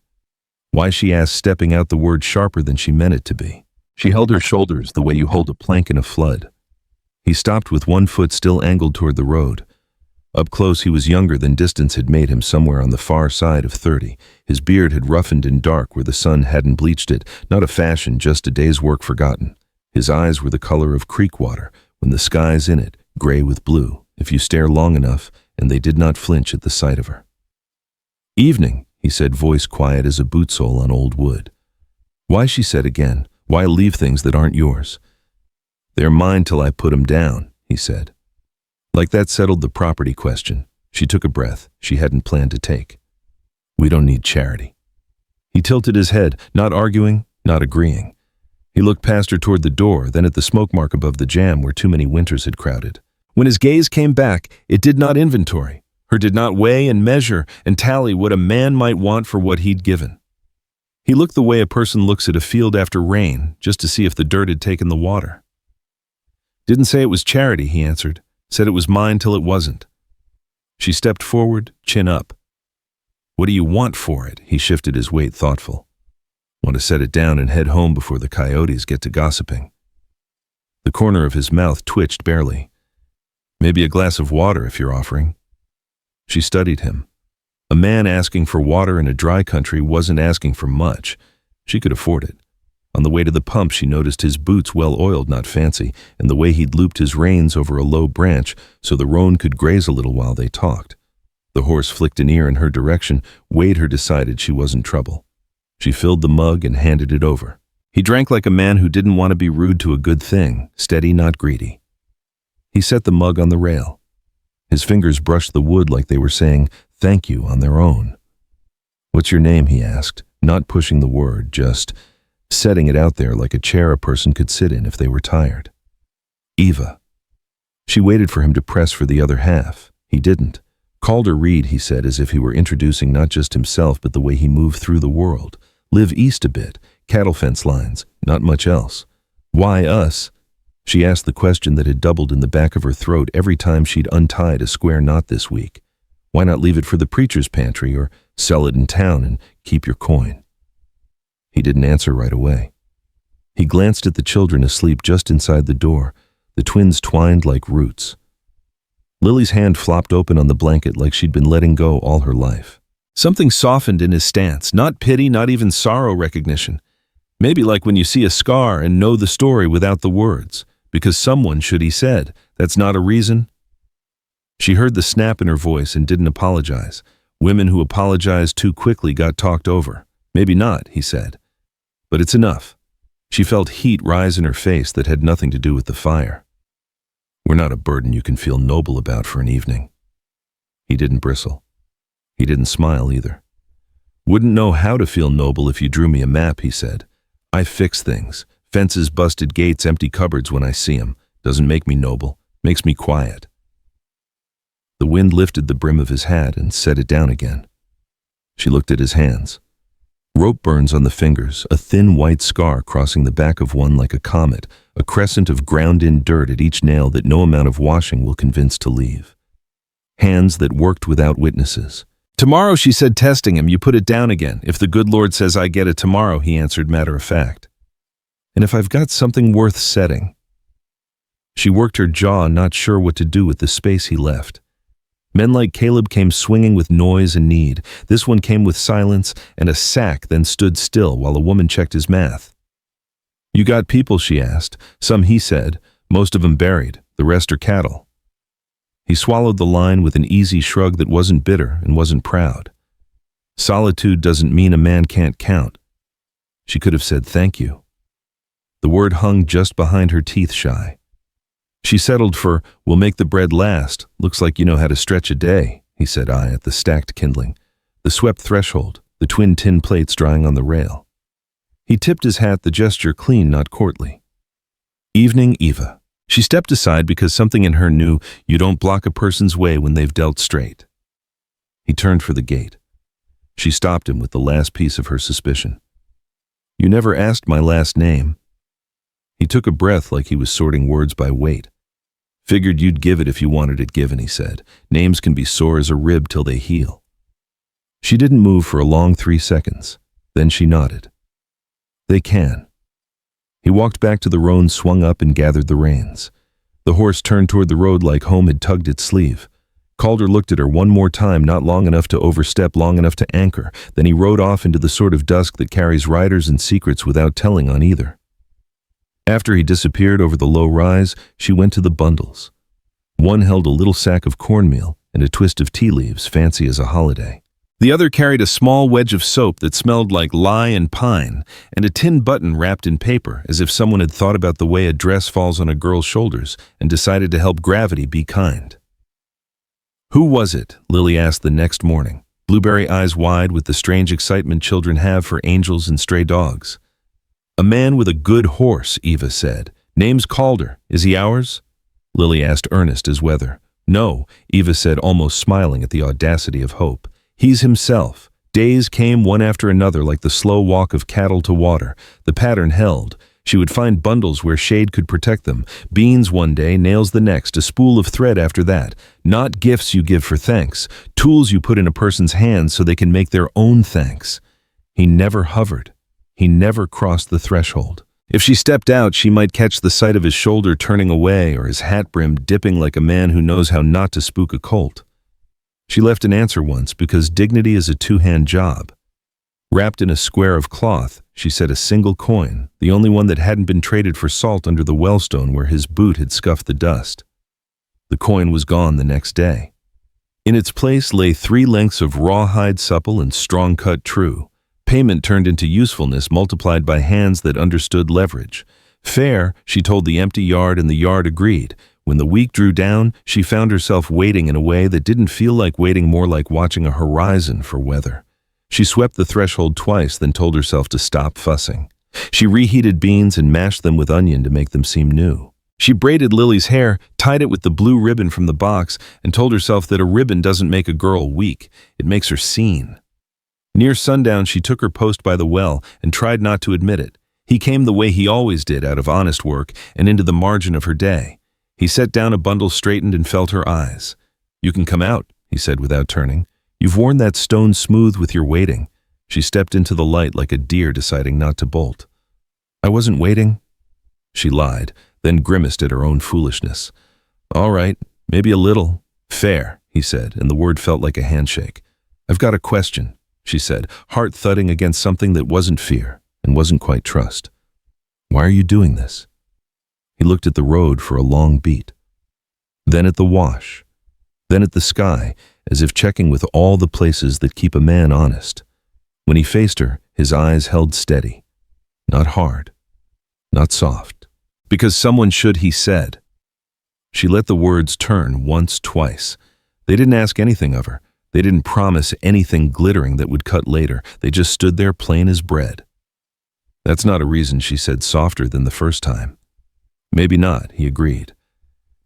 Why, she asked, stepping out the word sharper than she meant it to be. She held her shoulders the way you hold a plank in a flood. He stopped with one foot still angled toward the road. Up close he was younger than distance had made him, somewhere on the far side of 30. His beard had roughened and dark where the sun hadn't bleached it, not a fashion, just a day's work forgotten. His eyes were the color of creek water, when the sky's in it, gray with blue, if you stare long enough, and they did not flinch at the sight of her. "Evening," he said, voice quiet as a boot sole on old wood. "Why," she said again, "why leave things that aren't yours?" "They're mine till I put 'em down," he said. Like that settled the property question. She took a breath she hadn't planned to take. "We don't need charity." He tilted his head, not arguing, not agreeing. He looked past her toward the door, then at the smoke mark above the jam where too many winters had crowded. When his gaze came back, it did not inventory, or did not weigh and measure and tally what a man might want for what he'd given. He looked the way a person looks at a field after rain, just to see if the dirt had taken the water. "Didn't say it was charity," he answered. "Said it was mine till it wasn't." She stepped forward, chin up. "What do you want for it?" He shifted his weight, thoughtful. "Want to set it down and head home before the coyotes get to gossiping." The corner of his mouth twitched barely. "Maybe a glass of water if you're offering." She studied him. A man asking for water in a dry country wasn't asking for much. She could afford it. On the way to the pump, she noticed his boots well-oiled, not fancy, and the way he'd looped his reins over a low branch so the roan could graze a little while they talked. The horse flicked an ear in her direction. Wade her decided she wasn't trouble. She filled the mug and handed it over. He drank like a man who didn't want to be rude to a good thing, steady, not greedy. He set the mug on the rail. His fingers brushed the wood like they were saying thank you on their own. "What's your name?" he asked, not pushing the word, just setting it out there like a chair a person could sit in if they were tired. "Eva." She waited for him to press for the other half. He didn't. "Calder Reed," he said, as if he were introducing not just himself but the way he moved through the world. "Live east a bit, cattle fence lines, not much else." "Why us?" She asked the question that had doubled in the back of her throat every time she'd untied a square knot this week. Why not leave it for the preacher's pantry or sell it in town and keep your coin? He didn't answer right away. He glanced at the children asleep just inside the door, the twins twined like roots. Lily's hand flopped open on the blanket like she'd been letting go all her life. Something softened in his stance, not pity, not even sorrow recognition. Maybe like when you see a scar and know the story without the words, because someone should, he said. That's not a reason. She heard the snap in her voice and didn't apologize. Women who apologized too quickly got talked over. Maybe not, he said. But it's enough. She felt heat rise in her face that had nothing to do with the fire. We're not a burden you can feel noble about for an evening. He didn't bristle. He didn't smile either. Wouldn't know how to feel noble if you drew me a map, he said. I fix things. Fences, busted gates, empty cupboards when I see 'em. Doesn't make me noble. Makes me quiet. The wind lifted the brim of his hat and set it down again. She looked at his hands. Rope burns on the fingers, a thin white scar crossing the back of one like a comet, a crescent of ground-in dirt at each nail that no amount of washing will convince to leave. Hands that worked without witnesses. Tomorrow, she said, testing him, you put it down again. If the good Lord says I get it tomorrow, he answered matter of fact. And if I've got something worth setting. She worked her jaw, not sure what to do with the space he left. Men like Caleb came swinging with noise and need. This one came with silence and a sack, then stood still while a woman checked his math. You got people, she asked. Some, he said, most of them buried, the rest are cattle. He swallowed the line with an easy shrug that wasn't bitter and wasn't proud. Solitude doesn't mean a man can't count. She could have said thank you. The word hung just behind her teeth shy. She settled for, we'll make the bread last. Looks like you know how to stretch a day, he said, eye at the stacked kindling, the swept threshold, the twin tin plates drying on the rail. He tipped his hat, the gesture clean, not courtly. Evening, Eva. She stepped aside because something in her knew you don't block a person's way when they've dealt straight. He turned for the gate. She stopped him with the last piece of her suspicion. You never asked my last name. He took a breath like he was sorting words by weight. Figured you'd give it if you wanted it given, he said. Names can be sore as a rib till they heal. She didn't move for a long 3 seconds. Then she nodded. They can. He walked back to the roan, swung up and gathered the reins. The horse turned toward the road like home had tugged its sleeve. Calder looked at her one more time, not long enough to overstep, long enough to anchor. Then he rode off into the sort of dusk that carries riders and secrets without telling on either. After he disappeared over the low rise, she went to the bundles. One held a little sack of cornmeal and a twist of tea leaves, fancy as a holiday. The other carried a small wedge of soap that smelled like lye and pine, and a tin button wrapped in paper, as if someone had thought about the way a dress falls on a girl's shoulders and decided to help gravity be kind. "Who was it?" Lily asked the next morning, blueberry eyes wide with the strange excitement children have for angels and stray dogs. "A man with a good horse," Eva said. "Name's Calder. Is he ours?" Lily asked, earnest as weather. "No," Eva said, almost smiling at the audacity of hope. "He's himself." Days came one after another like the slow walk of cattle to water. The pattern held. She would find bundles where shade could protect them. Beans one day, nails the next, a spool of thread after that. Not gifts you give for thanks, tools you put in a person's hands so they can make their own thanks. He never hovered. He never crossed the threshold. If she stepped out, she might catch the sight of his shoulder turning away or his hat brim dipping like a man who knows how not to spook a colt. She left an answer once because dignity is a two-hand job. Wrapped in a square of cloth, she set a single coin, the only one that hadn't been traded for salt, under the wellstone where his boot had scuffed the dust. The coin was gone the next day. In its place lay 3 lengths of rawhide, supple and strong-cut true. Payment turned into usefulness multiplied by hands that understood leverage. Fair, she told the empty yard, and the yard agreed. When the week drew down, she found herself waiting in a way that didn't feel like waiting, more like watching a horizon for weather. She swept the threshold twice, then told herself to stop fussing. She reheated beans and mashed them with onion to make them seem new. She braided Lily's hair, tied it with the blue ribbon from the box, and told herself that a ribbon doesn't make a girl weak, it makes her seen. Near sundown, she took her post by the well and tried not to admit it. He came the way he always did, out of honest work and into the margin of her day. He set down a bundle, straightened, and felt her eyes. "You can come out," he said without turning. "You've worn that stone smooth with your waiting." She stepped into the light like a deer deciding not to bolt. "I wasn't waiting." She lied, then grimaced at her own foolishness. "All right, maybe a little." "Fair," he said, and the word felt like a handshake. "I've got a question," she said, heart thudding against something that wasn't fear and wasn't quite trust. "Why are you doing this?" He looked at the road for a long beat, then at the wash, then at the sky, as if checking with all the places that keep a man honest. When he faced her, his eyes held steady. Not hard, not soft. "Because someone should," he said. She let the words turn once, twice. They didn't ask anything of her. They didn't promise anything glittering that would cut later. They just stood there plain as bread. "That's not a reason," she said, softer than the first time. "Maybe not," he agreed.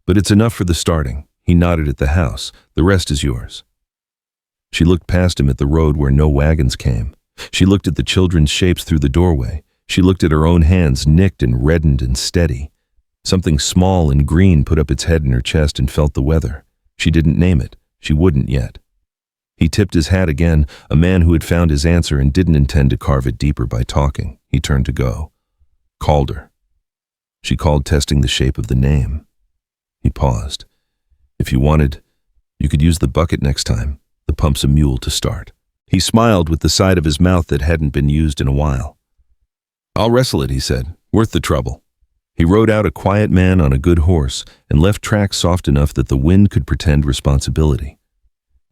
"But it's enough for the starting." He nodded at the house. "The rest is yours." She looked past him at the road where no wagons came. She looked at the children's shapes through the doorway. She looked at her own hands, nicked and reddened and steady. Something small and green put up its head in her chest and felt the weather. She didn't name it. She wouldn't yet. He tipped his hat again, a man who had found his answer and didn't intend to carve it deeper by talking. He turned to go. "Calder." She called, testing the shape of the name. He paused. "If you wanted, you could use the bucket next time. The pump's a mule to start." He smiled with the side of his mouth that hadn't been used in a while. "I'll wrestle it," he said. "Worth the trouble." He rode out, a quiet man on a good horse, and left tracks soft enough that the wind could pretend responsibility.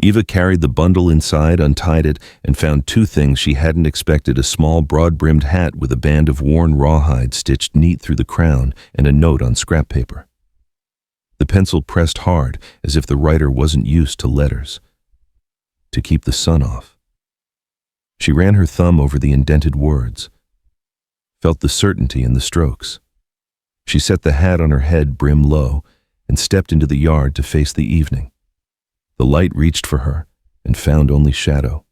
Eva carried the bundle inside, untied it, and found 2 things she hadn't expected: a small, broad-brimmed hat with a band of worn rawhide stitched neat through the crown, and a note on scrap paper. The pencil pressed hard, as if the writer wasn't used to letters. "To keep the sun off." She ran her thumb over the indented words, felt the certainty in the strokes. She set the hat on her head, brim low, and stepped into the yard to face the evening. The light reached for her and found only shadow.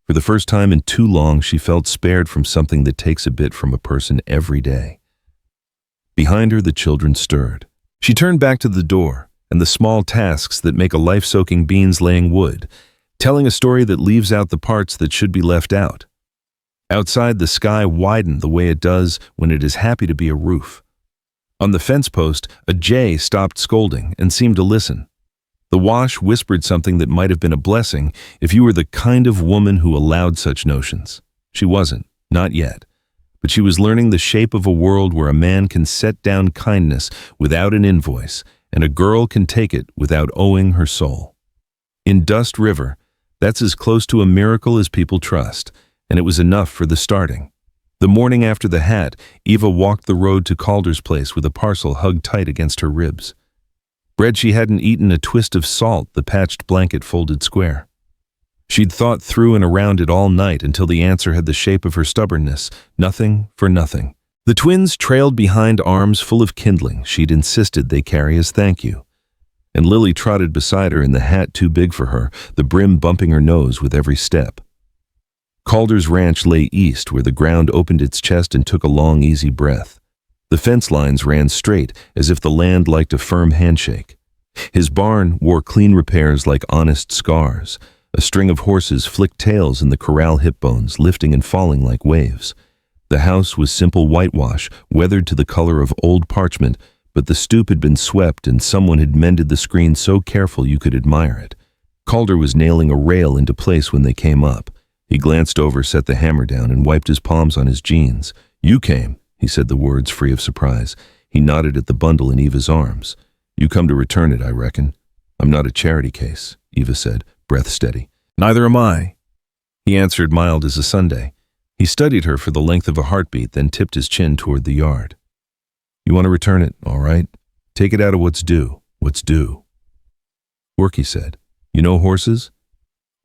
For the first time in too long, she felt spared from something that takes a bit from a person every day. Behind her, the children stirred. She turned back to the door and the small tasks that make a life, soaking beans, laying wood, telling a story that leaves out the parts that should be left out. Outside, the sky widened the way it does when it is happy to be a roof. On the fence post, a jay stopped scolding and seemed to listen. The wash whispered something that might have been a blessing if you were the kind of woman who allowed such notions. She wasn't, not yet. But she was learning the shape of a world where a man can set down kindness without an invoice, and a girl can take it without owing her soul. In Dust River, that's as close to a miracle as people trust, and it was enough for the starting. The morning after the hat, Eva walked the road to Calder's place with a parcel hugged tight against her ribs. Bread she hadn't eaten, a twist of salt, the patched blanket folded square. She'd thought through and around it all night until the answer had the shape of her stubbornness, nothing for nothing. The twins trailed behind, arms full of kindling she'd insisted they carry as thank you. And Lily trotted beside her in the hat too big for her, the brim bumping her nose with every step. Calder's ranch lay east, where the ground opened its chest and took a long, easy breath. The fence lines ran straight, as if the land liked a firm handshake. His barn wore clean repairs like honest scars. A string of horses flicked tails in the corral hip bones, lifting and falling like waves. The house was simple whitewash, weathered to the color of old parchment, but the stoop had been swept and someone had mended the screen so careful you could admire it. Calder was nailing a rail into place when they came up. He glanced over, set the hammer down, and wiped his palms on his jeans. "You came," he said, the words free of surprise. He nodded at the bundle in Eva's arms. "You come to return it, I reckon." "I'm not a charity case," Eva said, breath steady. "Neither am I," he answered, mild as a Sunday. He studied her for the length of a heartbeat, then tipped his chin toward the yard. "You want to return it, all right? Take it out of what's due. What's due?" "Work," he said. "You know horses?"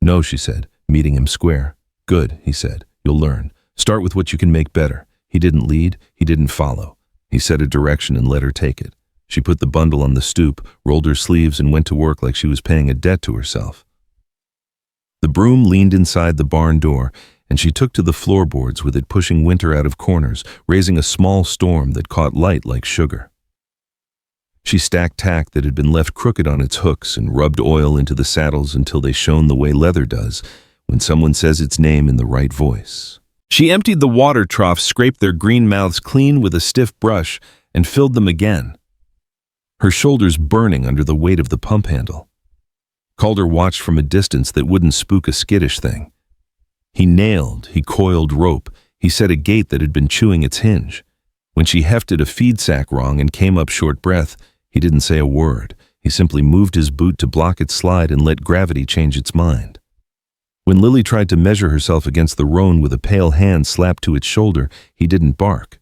"No," she said, meeting him square. "Good," he said. "You'll learn. Start with what you can make better." He didn't lead, he didn't follow. He set a direction and let her take it. She put the bundle on the stoop, rolled her sleeves, and went to work like she was paying a debt to herself. The broom leaned inside the barn door, and she took to the floorboards with it, pushing winter out of corners, raising a small storm that caught light like sugar. She stacked tack that had been left crooked on its hooks and rubbed oil into the saddles until they shone the way leather does when someone says its name in the right voice. She emptied the water troughs, scraped their green mouths clean with a stiff brush, and filled them again, her shoulders burning under the weight of the pump handle. Calder watched from a distance that wouldn't spook a skittish thing. He nailed, he coiled rope, he set a gate that had been chewing its hinge. When she hefted a feed sack wrong and came up short breath, he didn't say a word. He simply moved his boot to block its slide and let gravity change its mind. When Lily tried to measure herself against the roan with a pale hand slapped to its shoulder, he didn't bark.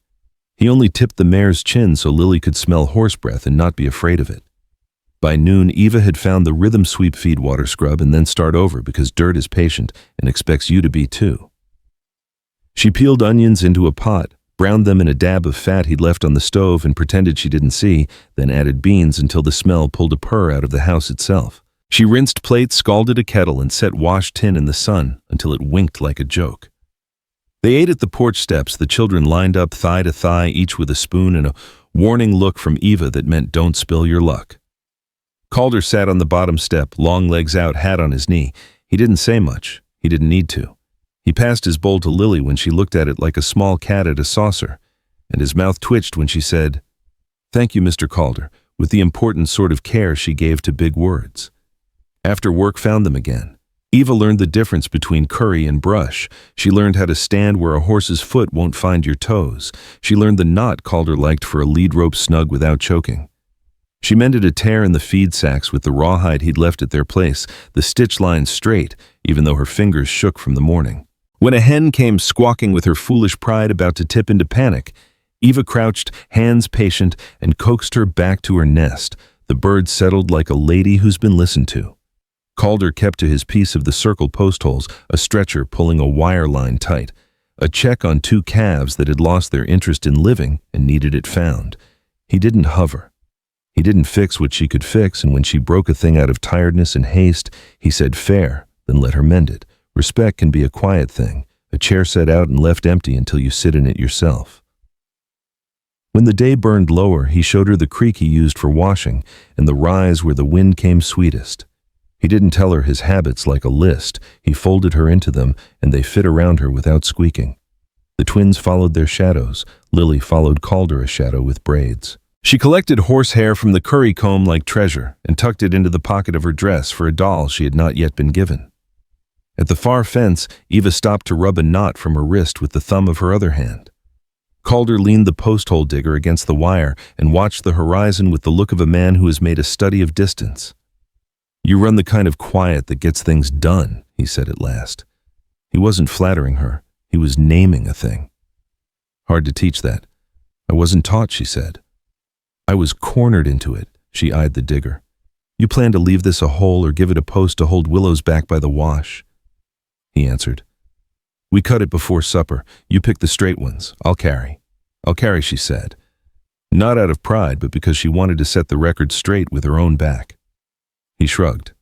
He only tipped the mare's chin so Lily could smell horse breath and not be afraid of it. By noon, Eva had found the rhythm sweep feed water scrub and then start over because dirt is patient and expects you to be too. She peeled onions into a pot, browned them in a dab of fat he'd left on the stove and pretended she didn't see, then added beans until the smell pulled a purr out of the house itself. She rinsed plates, scalded a kettle, and set wash tin in the sun until it winked like a joke. They ate at the porch steps, the children lined up thigh to thigh, each with a spoon and a warning look from Eva that meant don't spill your luck. Calder sat on the bottom step, long legs out, hat on his knee. He didn't say much. He didn't need to. He passed his bowl to Lily when she looked at it like a small cat at a saucer, and his mouth twitched when she said, "Thank you, Mr. Calder," with the important sort of care she gave to big words. After work found them again. Eva learned the difference between curry and brush. She learned how to stand where a horse's foot won't find your toes. She learned the knot Calder liked for a lead rope snug without choking. She mended a tear in the feed sacks with the rawhide he'd left at their place, the stitch lines straight, even though her fingers shook from the morning. When a hen came squawking with her foolish pride about to tip into panic, Eva crouched, hands patient, and coaxed her back to her nest. The bird settled like a lady who's been listened to. Calder kept to his piece of the circle post holes, a stretcher pulling a wire line tight, a check on 2 calves that had lost their interest in living and needed it found. He didn't hover. He didn't fix what she could fix, and when she broke a thing out of tiredness and haste, he said fair, then let her mend it. Respect can be a quiet thing, a chair set out and left empty until you sit in it yourself. When the day burned lower, he showed her the creek he used for washing and the rise where the wind came sweetest. He didn't tell her his habits like a list. He folded her into them, and they fit around her without squeaking. The twins followed their shadows. Lily followed Calder a shadow with braids. She collected horsehair from the curry comb like treasure and tucked it into the pocket of her dress for a doll she had not yet been given. At the far fence, Eva stopped to rub a knot from her wrist with the thumb of her other hand. Calder leaned the post-hole digger against the wire and watched the horizon with the look of a man who has made a study of distance. "You run the kind of quiet that gets things done," he said at last. He wasn't flattering her. He was naming a thing. "Hard to teach that. I wasn't taught," she said. "I was cornered into it," she eyed the digger. "You plan to leave this a hole or give it a post to hold willows back by the wash?" He answered. "We cut it before supper. You pick the straight ones. I'll carry." "I'll carry," she said. Not out of pride, but because she wanted to set the record straight with her own back. He shrugged.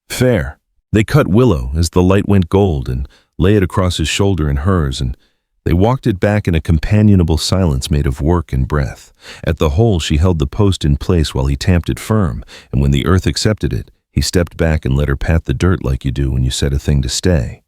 "Fair." They cut willow as the light went gold and lay it across his shoulder and hers, and they walked it back in a companionable silence made of work and breath. At the hole, she held the post in place while he tamped it firm, and when the earth accepted it, he stepped back and let her pat the dirt like you do when you set a thing to stay.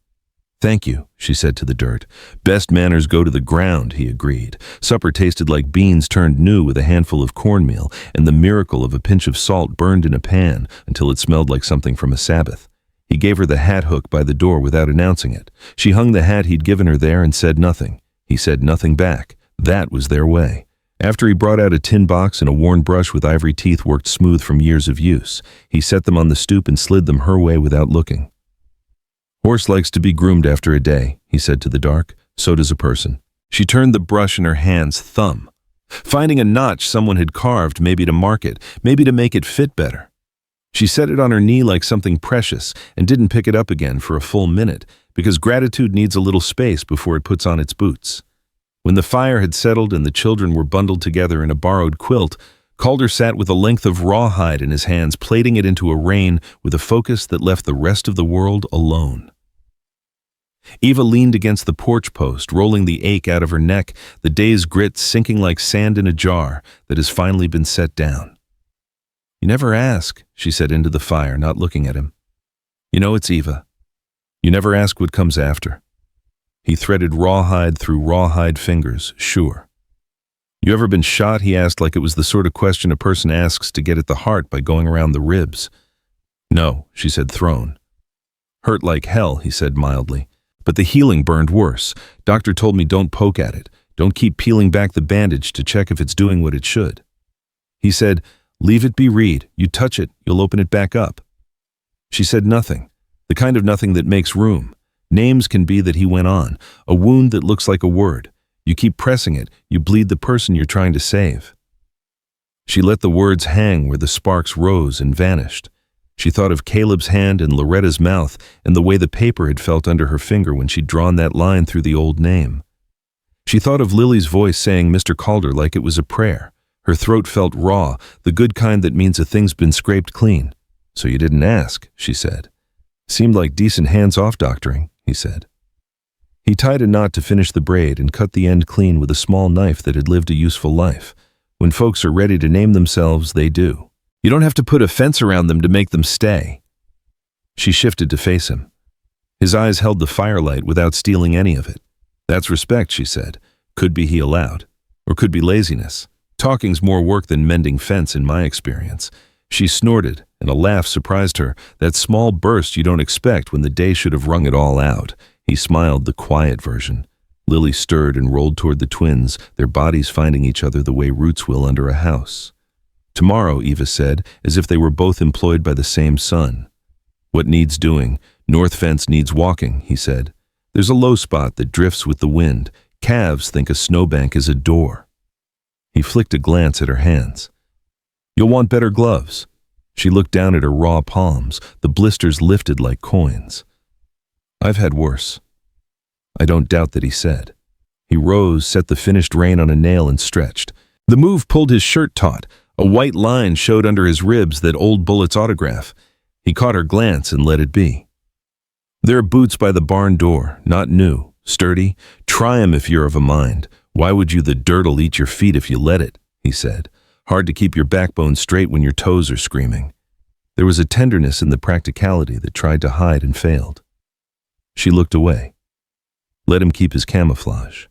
"Thank you," she said to the dirt. "Best manners go to the ground," he agreed. Supper tasted like beans turned new with a handful of cornmeal, and the miracle of a pinch of salt burned in a pan until it smelled like something from a Sabbath. He gave her the hat hook by the door without announcing it. She hung the hat he'd given her there and said nothing. He said nothing back. That was their way. After he brought out a tin box and a worn brush with ivory teeth worked smooth from years of use, he set them on the stoop and slid them her way without looking. "Horse likes to be groomed after a day," he said to the dark. "So does a person." She turned the brush in her hand's thumb, finding a notch someone had carved, maybe to mark it, maybe to make it fit better. She set it on her knee like something precious and didn't pick it up again for a full minute, because gratitude needs a little space before it puts on its boots. When the fire had settled and the children were bundled together in a borrowed quilt, Calder sat with a length of rawhide in his hands, plaiting it into a rein with a focus that left the rest of the world alone. Eva leaned against the porch post, rolling the ache out of her neck, the day's grit sinking like sand in a jar that has finally been set down. "You never ask," she said into the fire, not looking at him. "You know it's Eva. You never ask what comes after." He threaded rawhide through rawhide fingers, sure. "You ever been shot?" he asked, like it was the sort of question a person asks to get at the heart by going around the ribs. "No," she said, thrown. "Hurt like hell," he said mildly. "But the healing burned worse. Doctor told me don't poke at it. Don't keep peeling back the bandage to check if it's doing what it should." He said, "Leave it be, Reed. You touch it, you'll open it back up." She said nothing, the kind of nothing that makes room. Names can be that he went on, a wound that looks like a word. You keep pressing it, you bleed the person you're trying to save. She let the words hang where the sparks rose and vanished. She thought of Caleb's hand and Loretta's mouth and the way the paper had felt under her finger when she'd drawn that line through the old name. She thought of Lily's voice saying Mr. Calder like it was a prayer. Her throat felt raw, the good kind that means a thing's been scraped clean. "So you didn't ask," she said. "Seemed like decent hands-off doctoring," he said. He tied a knot to finish the braid and cut the end clean with a small knife that had lived a useful life. When folks are ready to name themselves, they do. You don't have to put a fence around them to make them stay. She shifted to face him. His eyes held the firelight without stealing any of it. "That's respect," she said. "Could be he allowed. Or could be laziness. Talking's more work than mending fence in my experience." She snorted, and a laugh surprised her, that small burst you don't expect when the day should have wrung it all out. He smiled, the quiet version. Lily stirred and rolled toward the twins, their bodies finding each other the way roots will under a house. "Tomorrow," Eva said, as if they were both employed by the same sun. "What needs doing? North fence needs walking," he said. "There's a low spot that drifts with the wind. Calves think a snowbank is a door." He flicked a glance at her hands. "You'll want better gloves." She looked down at her raw palms, the blisters lifted like coins. "I've had worse." "I don't doubt that," he said. He rose, set the finished rein on a nail and stretched. The move pulled his shirt taut. A white line showed under his ribs that old Bullett's autograph. He caught her glance and let it be. "There are boots by the barn door, not new, sturdy. Try 'em if you're of a mind. Why would you? The dirt'll eat your feet if you let it," he said. "Hard to keep your backbone straight when your toes are screaming." There was a tenderness in the practicality that tried to hide and failed. She looked away. Let him keep his camouflage.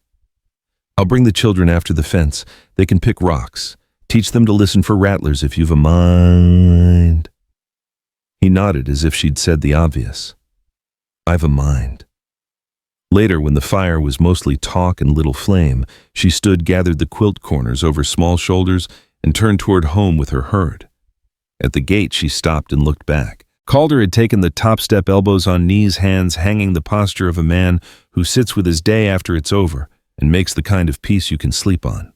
"I'll bring the children after the fence. They can pick rocks. Teach them to listen for rattlers if you've a mind. He nodded as if she'd said the obvious. I've a mind. Later, when the fire was mostly talk and little flame, she gathered the quilt corners over small shoulders and turned toward home with her herd. At the gate, she stopped and looked back. Calder had taken the top step, elbows on knees, hands hanging, the posture of a man who sits with his day after it's over and makes the kind of peace you can sleep on.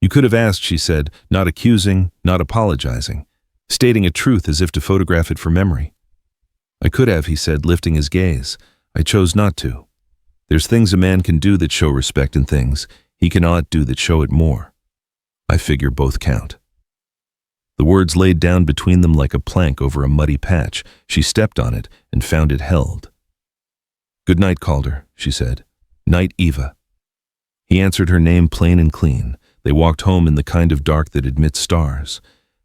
You could have asked, she said, not accusing, not apologizing, stating a truth as if to photograph it for memory. I could have, he said, lifting his gaze. I chose not to. There's things a man can do that show respect and things he cannot do that show it more. I figure both count. The words laid down between them like a plank over a muddy patch. She stepped on it and found it held. Good night, Calder, she said. Night, Eva. He answered her name plain and clean. They walked home in the kind of dark that admits stars.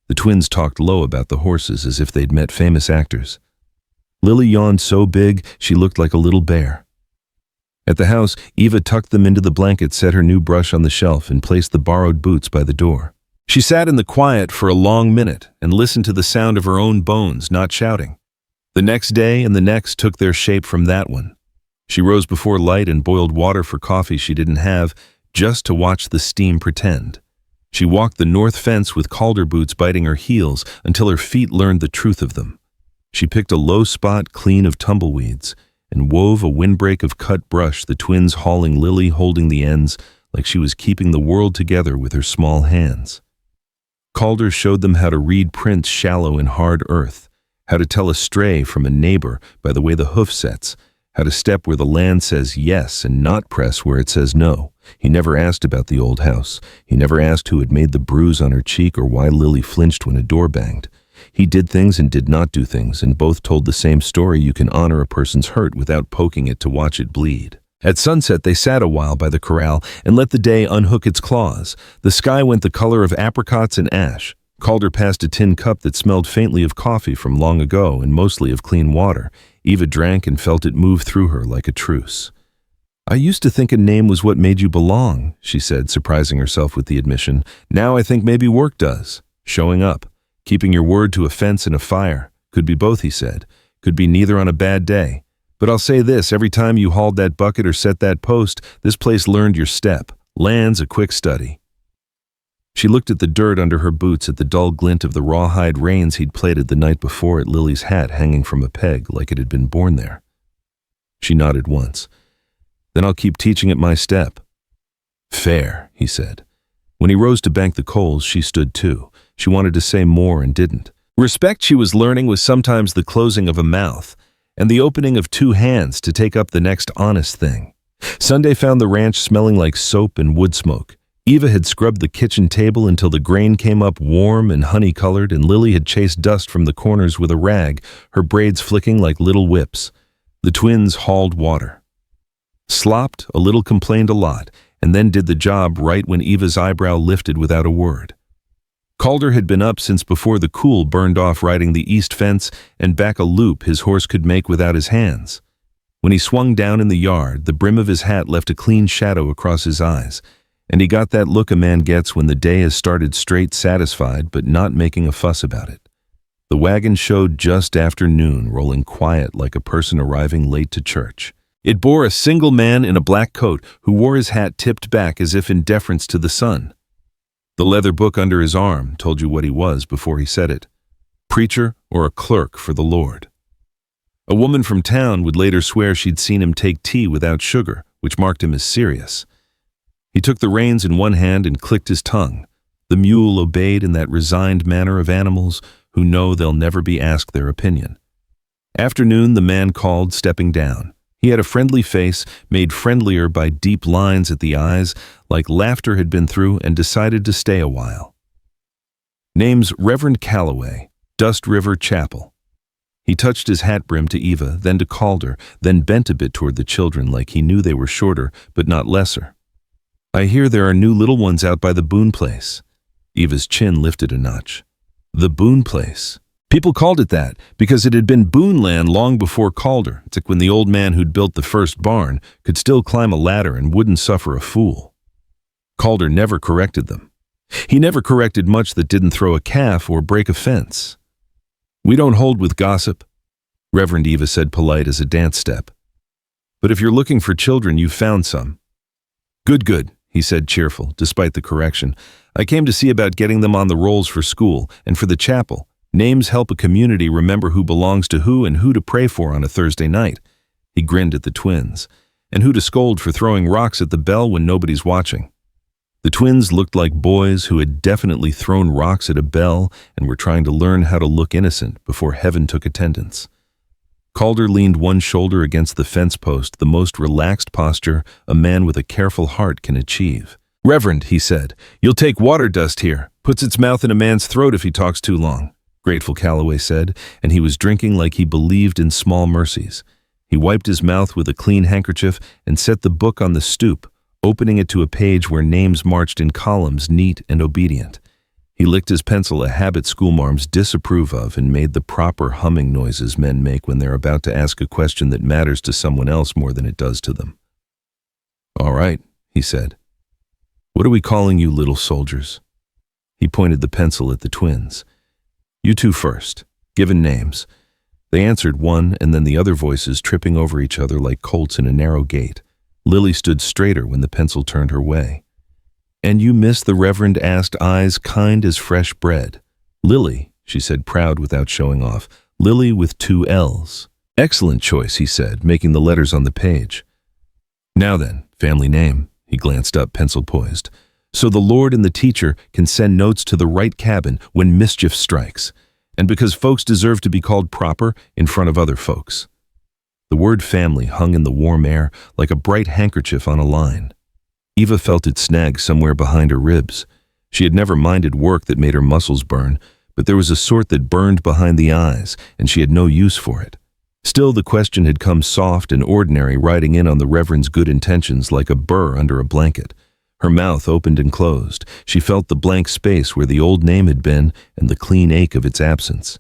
The twins talked low about the horses as if they'd met famous actors. Lily yawned so big she looked like a little bear. At the house, Eva tucked them into the blanket, set her new brush on the shelf, and placed the borrowed boots by the door. She sat in the quiet for a long minute and listened to the sound of her own bones, not shouting. The next day and the next took their shape from that one. She rose before light and boiled water for coffee she didn't have, just to watch the steam pretend. She walked the north fence with Calder boots biting her heels until her feet learned the truth of them. She picked a low spot clean of tumbleweeds and wove a windbreak of cut brush, the twins hauling, Lily holding the ends like she was keeping the world together with her small hands. Calder showed them how to read prints shallow in hard earth, how to tell a stray from a neighbor by the way the hoof sets, how to step where the land says yes and not press where it says no. He never asked about the old house. He never asked who had made the bruise on her cheek or why Lily flinched when a door banged. He did things and did not do things, and both told the same story: you can honor a person's hurt without poking it to watch it bleed. At sunset, they sat a while by the corral and let the day unhook its claws. The sky went the color of apricots and ash. Calder passed a tin cup that smelled faintly of coffee from long ago and mostly of clean water. Eva drank and felt it move through her like a truce. I used to think a name was what made you belong, she said, surprising herself with the admission. Now I think maybe work does. Showing up. Keeping your word to a fence and a fire. Could be both, he said. Could be neither on a bad day. But I'll say this, every time you hauled that bucket or set that post, this place learned your step. Land's a quick study. She looked at the dirt under her boots, at the dull glint of the rawhide reins he'd plaited the night before, at Lily's hat hanging from a peg like it had been born there. She nodded once. Then I'll keep teaching it my step. Fair, he said. When he rose to bank the coals, she stood too. She wanted to say more and didn't. Respect, she was learning, was sometimes the closing of a mouth and the opening of two hands to take up the next honest thing. Sunday found the ranch smelling like soap and wood smoke. Eva had scrubbed the kitchen table until the grain came up warm and honey-colored, and Lily had chased dust from the corners with a rag, her braids flicking like little whips. The twins hauled water. Slopped, a little, complained a lot, and then did the job right when Eva's eyebrow lifted without a word. Calder had been up since before the cool burned off, riding the east fence and back a loop his horse could make without his hands. When he swung down in the yard, the brim of his hat left a clean shadow across his eyes, and he got that look a man gets when the day has started straight, satisfied but not making a fuss about it. The wagon showed just after noon, rolling quiet like a person arriving late to church. It bore a single man in a black coat who wore his hat tipped back as if in deference to the sun. The leather book under his arm told you what he was before he said it: preacher or a clerk for the Lord. A woman from town would later swear she'd seen him take tea without sugar, which marked him as serious. He took the reins in one hand and clicked his tongue. The mule obeyed in that resigned manner of animals who know they'll never be asked their opinion. After noon, the man called, stepping down. He had a friendly face, made friendlier by deep lines at the eyes, like laughter had been through, and decided to stay a while. Name's Reverend Calloway, Dust River Chapel. He touched his hat brim to Eva, then to Calder, then bent a bit toward the children like he knew they were shorter, but not lesser. I hear there are new little ones out by the Boone place. Eva's chin lifted a notch. The Boone place. People called it that because it had been Boone land long before Calder. It's like when the old man who'd built the first barn could still climb a ladder and wouldn't suffer a fool. Calder never corrected them. He never corrected much that didn't throw a calf or break a fence. "We don't hold with gossip," Reverend Eva said, polite as a dance step. "But if you're looking for children, you've found some." Good, good, he said, cheerful, despite the correction. "I came to see about getting them on the rolls for school and for the chapel. Names help a community remember who belongs to who and who to pray for on a Thursday night." He grinned at the twins. "And who to scold for throwing rocks at the bell when nobody's watching." The twins looked like boys who had definitely thrown rocks at a bell and were trying to learn how to look innocent before heaven took attendance. Calder leaned one shoulder against the fence post, the most relaxed posture a man with a careful heart can achieve. "Reverend," he said, "you'll take water dust here. Puts its mouth in a man's throat if he talks too long." Grateful Calloway said, and he was drinking like he believed in small mercies. He wiped his mouth with a clean handkerchief and set the book on the stoop, opening it to a page where names marched in columns, neat and obedient. He licked his pencil, a habit schoolmarms disapprove of, and made the proper humming noises men make when they're about to ask a question that matters to someone else more than it does to them. "All right," he said. "What are we calling you, little soldiers?" He pointed the pencil at the twins. "You two first, given names." They answered, one and then the other voices tripping over each other like colts in a narrow gate. Lily stood straighter when the pencil turned her way. "And you, miss?" the Reverend asked, eyes kind as fresh bread. "Lily," she said, proud without showing off. "Lily with 2 L's. "Excellent choice," he said, making the letters on the page. "Now then, family name." He glanced up, pencil poised. "So the Lord and the teacher can send notes to the right cabin when mischief strikes. And because folks deserve to be called proper in front of other folks." The word family hung in the warm air like a bright handkerchief on a line. Eva felt it snag somewhere behind her ribs. She had never minded work that made her muscles burn, but there was a sort that burned behind the eyes, and she had no use for it. Still, the question had come soft and ordinary, riding in on the Reverend's good intentions like a burr under a blanket. Her mouth opened and closed. She felt the blank space where the old name had been and the clean ache of its absence.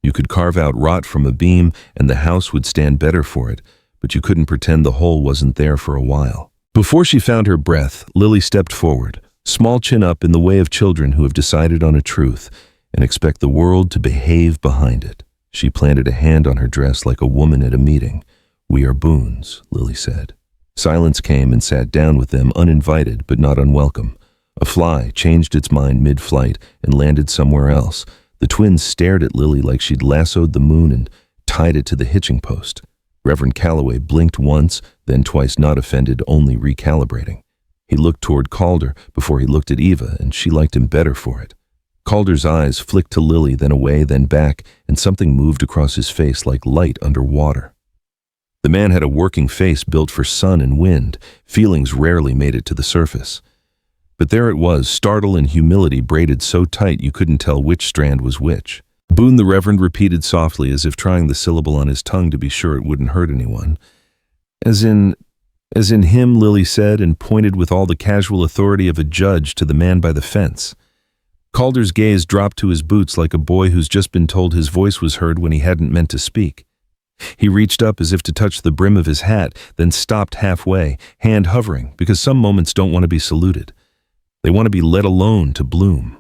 You could carve out rot from a beam and the house would stand better for it, but you couldn't pretend the hole wasn't there for a while. Before she found her breath, Lily stepped forward, small chin up in the way of children who have decided on a truth and expect the world to behave behind it. She planted a hand on her dress like a woman at a meeting. "We are boons," Lily said. Silence came and sat down with them, uninvited but not unwelcome. A fly changed its mind mid-flight and landed somewhere else. The twins stared at Lily like she'd lassoed the moon and tied it to the hitching post. Reverend Calloway blinked once, then twice, not offended, only recalibrating. He looked toward Calder before he looked at Eva, and she liked him better for it. Calder's eyes flicked to Lily, then away, then back, and something moved across his face like light under water. The man had a working face built for sun and wind. Feelings rarely made it to the surface. But there it was, startle and humility braided so tight you couldn't tell which strand was which. "Boone," the Reverend repeated softly, as if trying the syllable on his tongue to be sure it wouldn't hurt anyone. As in him," Lily said, and pointed with all the casual authority of a judge to the man by the fence. Calder's gaze dropped to his boots like a boy who's just been told his voice was heard when he hadn't meant to speak. He reached up as if to touch the brim of his hat, then stopped halfway, hand hovering, because some moments don't want to be saluted. They want to be let alone to bloom.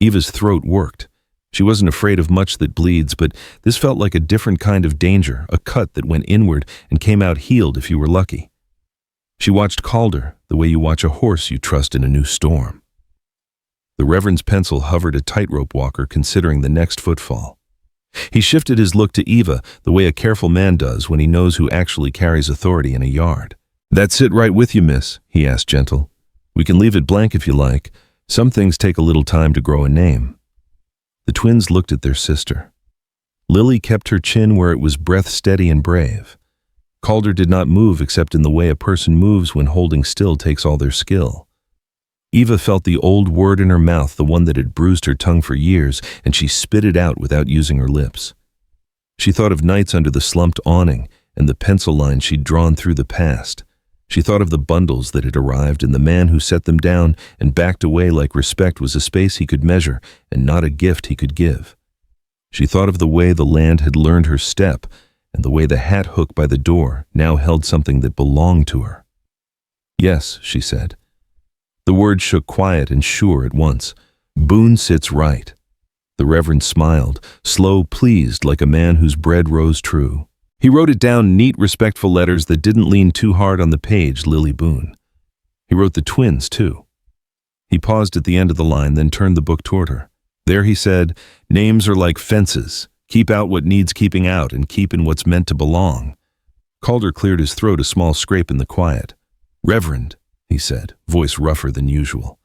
Eva's throat worked. She wasn't afraid of much that bleeds, but this felt like a different kind of danger, a cut that went inward and came out healed if you were lucky. She watched Calder the way you watch a horse you trust in a new storm. The Reverend's pencil hovered a tightrope walker considering the next footfall. He shifted his look to Eva the way a careful man does when he knows who actually carries authority in a yard. "That sit right with you, miss?" he asked, gentle. "We can leave it blank if you like. Some things take a little time to grow a name." The twins looked at their sister. Lily kept her chin where it was breath steady and brave. Calder did not move except in the way a person moves when holding still takes all their skill. Eva felt the old word in her mouth, the one that had bruised her tongue for years, and she spit it out without using her lips. She thought of nights under the slumped awning and the pencil line she'd drawn through the past. She thought of the bundles that had arrived and the man who set them down and backed away like respect was a space he could measure and not a gift he could give. She thought of the way the land had learned her step and the way the hat hook by the door now held something that belonged to her. "Yes," she said. The word shook quiet and sure at once. Boone sits right. The Reverend smiled, slow, pleased, like a man whose bread rose true. He wrote it down, neat, respectful letters that didn't lean too hard on the page, Lily Boone. He wrote the twins, too. He paused at the end of the line, then turned the book toward her. There he said, "Names are like fences. Keep out what needs keeping out and keep in what's meant to belong." Calder cleared his throat, a small scrape in the quiet. "Reverend," he said, voice rougher than usual.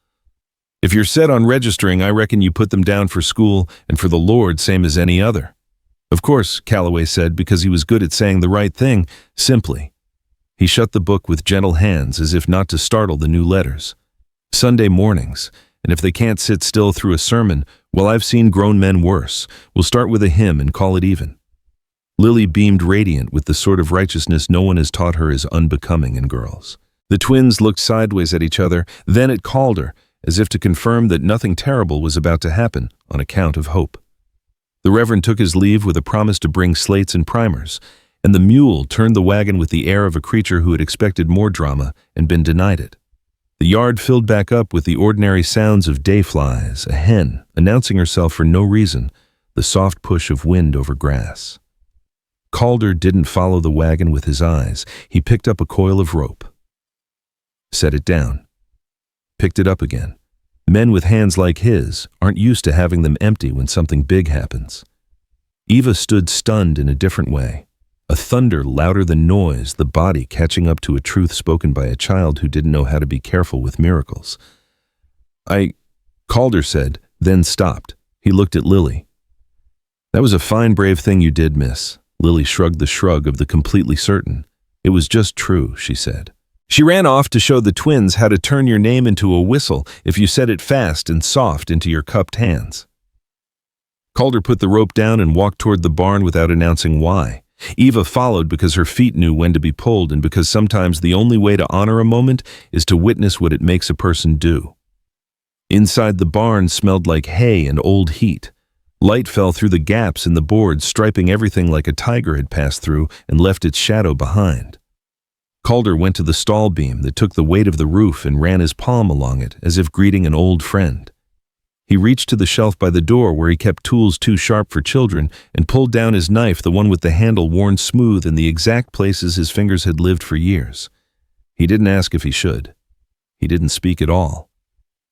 "If you're set on registering, I reckon you put them down for school and for the Lord same as any other." "Of course," Calloway said, because he was good at saying the right thing, simply. He shut the book with gentle hands, as if not to startle the new letters. "Sunday mornings, and if they can't sit still through a sermon, well, I've seen grown men worse. We'll start with a hymn and call it even." Lily beamed radiant with the sort of righteousness no one has taught her is unbecoming in girls. The twins looked sideways at each other, then at Calder, as if to confirm that nothing terrible was about to happen on account of hope. The Reverend took his leave with a promise to bring slates and primers, and the mule turned the wagon with the air of a creature who had expected more drama and been denied it. The yard filled back up with the ordinary sounds of day flies, a hen announcing herself for no reason, the soft push of wind over grass. Calder didn't follow the wagon with his eyes. He picked up a coil of rope. Set it down. Picked it up again. Men with hands like his aren't used to having them empty when something big happens. Eva stood stunned in a different way. A thunder louder than noise, the body catching up to a truth spoken by a child who didn't know how to be careful with miracles. Calder said, then stopped. He looked at Lily. "That was a fine, brave thing you did, miss." Lily shrugged the shrug of the completely certain. "It was just true," she said. "She ran off to show the twins how to turn your name into a whistle if you said it fast and soft into your cupped hands." Calder put the rope down and walked toward the barn without announcing why. Eva followed because her feet knew when to be pulled and because sometimes the only way to honor a moment is to witness what it makes a person do. Inside the barn smelled like hay and old heat. Light fell through the gaps in the boards, striping everything like a tiger had passed through and left its shadow behind. Calder went to the stall beam that took the weight of the roof and ran his palm along it as if greeting an old friend. He reached to the shelf by the door where he kept tools too sharp for children and pulled down his knife, the one with the handle worn smooth in the exact places his fingers had lived for years. He didn't ask if he should. He didn't speak at all.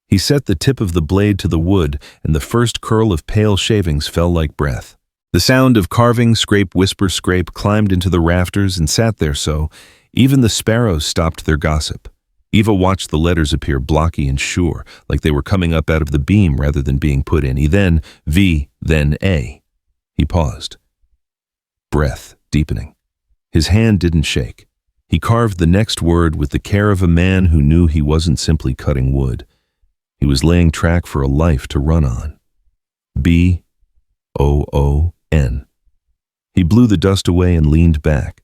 He set the tip of the blade to the wood, and the first curl of pale shavings fell like breath. The sound of carving, scrape, whisper, scrape climbed into the rafters and sat there so even the sparrows stopped their gossip. Eva watched the letters appear blocky and sure, like they were coming up out of the beam rather than being put in. He then V, then A. He paused. Breath deepening. His hand didn't shake. He carved the next word with the care of a man who knew he wasn't simply cutting wood. He was laying track for a life to run on. B-O-O-N. He blew the dust away and leaned back.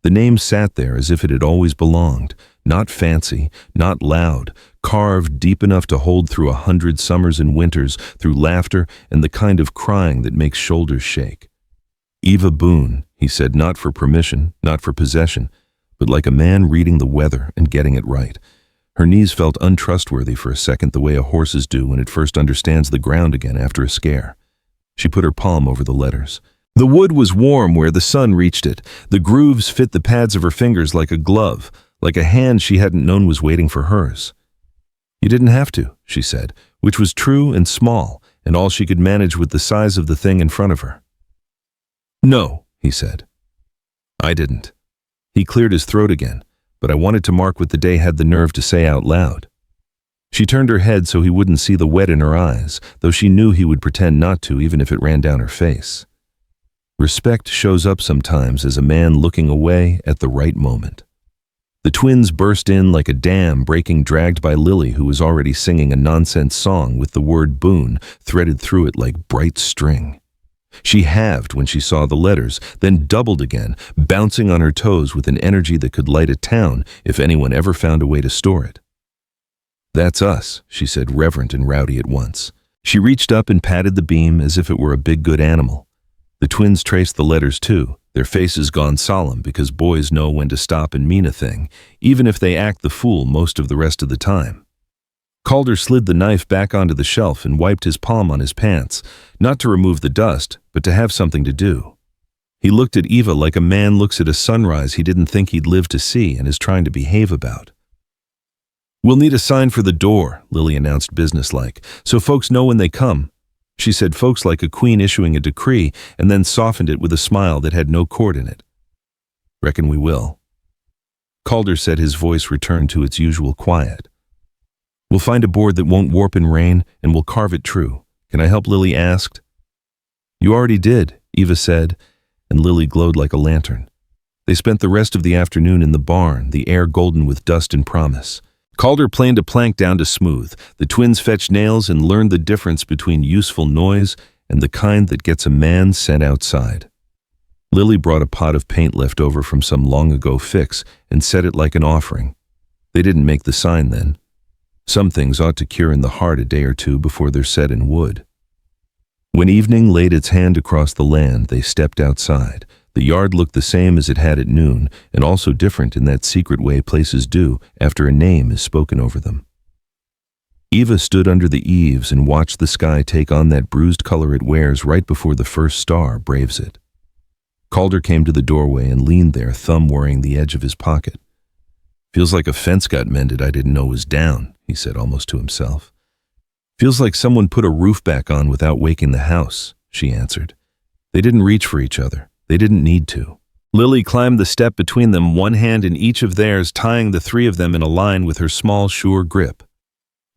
The name sat there as if it had always belonged, not fancy, not loud, carved deep enough to hold through 100 summers and winters, through laughter and the kind of crying that makes shoulders shake. Eva Boone, he said, not for permission, not for possession, but like a man reading the weather and getting it right. Her knees felt untrustworthy for a second, the way a horse's do when it first understands the ground again after a scare. She put her palm over the letters. The wood was warm where the sun reached it. The grooves fit the pads of her fingers like a glove, like a hand she hadn't known was waiting for hers. "You didn't have to," she said, which was true and small, and all she could manage with the size of the thing in front of her. "No," he said. "I didn't." He cleared his throat again, but I wanted to mark what the day had the nerve to say out loud. She turned her head so he wouldn't see the wet in her eyes, though she knew he would pretend not to even if it ran down her face. Respect shows up sometimes as a man looking away at the right moment. The twins burst in like a dam breaking, dragged by Lily, who was already singing a nonsense song with the word Boone threaded through it like bright string. She halved when she saw the letters, then doubled again, bouncing on her toes with an energy that could light a town if anyone ever found a way to store it. "That's us," she said, reverent and rowdy at once. She reached up and patted the beam as if it were a big good animal. The twins traced the letters too, their faces gone solemn because boys know when to stop and mean a thing, even if they act the fool most of the rest of the time. Calder slid the knife back onto the shelf and wiped his palm on his pants, not to remove the dust, but to have something to do. He looked at Eva like a man looks at a sunrise he didn't think he'd live to see and is trying to behave about. "We'll need a sign for the door," Lily announced businesslike, "so folks know when they come." She said folks like a queen issuing a decree and then softened it with a smile that had no chord in it. "Reckon we will." Calder said, his voice returned to its usual quiet. "We'll find a board that won't warp in rain and we'll carve it true. Can I help?" Lily asked. "You already did," Eva said, and Lily glowed like a lantern. They spent the rest of the afternoon in the barn, the air golden with dust and promise. Calder planed a plank down to smooth. The twins fetched nails and learned the difference between useful noise and the kind that gets a man sent outside. Lily brought a pot of paint left over from some long-ago fix and set it like an offering. They didn't make the sign then. Some things ought to cure in the heart a day or two before they're set in wood. When evening laid its hand across the land, they stepped outside. The yard looked the same as it had at noon, and also different in that secret way places do after a name is spoken over them. Eva stood under the eaves and watched the sky take on that bruised color it wears right before the first star braves it. Calder came to the doorway and leaned there, thumb worrying the edge of his pocket. "Feels like a fence got mended I didn't know was down," he said almost to himself. "Feels like someone put a roof back on without waking the house," she answered. They didn't reach for each other. They didn't need to. Lily climbed the step between them, one hand in each of theirs, tying the three of them in a line with her small, sure grip.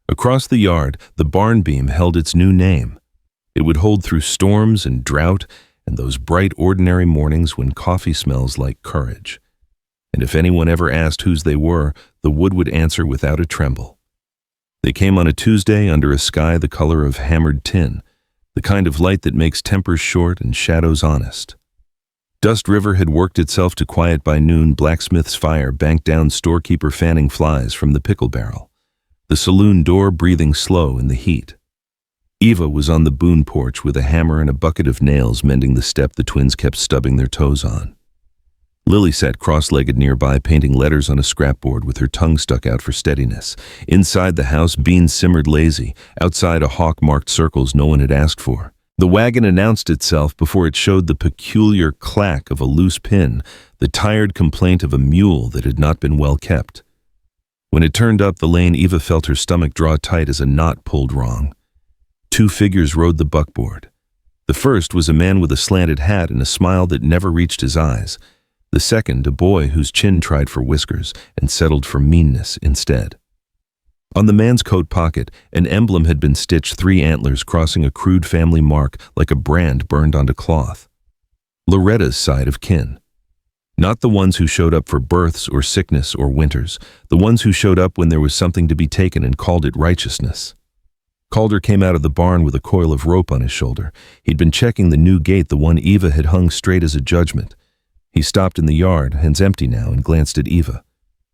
Across the yard, the barn beam held its new name. It would hold through storms and drought and those bright, ordinary mornings when coffee smells like courage. And if anyone ever asked whose they were, the wood would answer without a tremble. They came on a Tuesday under a sky the color of hammered tin, the kind of light that makes tempers short and shadows honest. Dust River had worked itself to quiet by noon. Blacksmith's fire banked down, storekeeper fanning flies from the pickle barrel, the saloon door breathing slow in the heat. Eva was on the Boone porch with a hammer and a bucket of nails, mending the step the twins kept stubbing their toes on. Lily sat cross-legged nearby, painting letters on a scrapboard with her tongue stuck out for steadiness. Inside the house, beans simmered lazy. Outside, a hawk marked circles no one had asked for. The wagon announced itself before it showed the peculiar clack of a loose pin, the tired complaint of a mule that had not been well kept. When it turned up the lane, Eva felt her stomach draw tight as a knot pulled wrong. Two figures rode the buckboard. The first was a man with a slanted hat and a smile that never reached his eyes. The second, a boy whose chin tried for whiskers and settled for meanness instead. On the man's coat pocket, an emblem had been stitched, 3 antlers crossing a crude family mark like a brand burned onto cloth. Loretta's side of kin. Not the ones who showed up for births or sickness or winters, the ones who showed up when there was something to be taken and called it righteousness. Calder came out of the barn with a coil of rope on his shoulder. He'd been checking the new gate, the one Eva had hung straight as a judgment. He stopped in the yard, hands empty now, and glanced at Eva.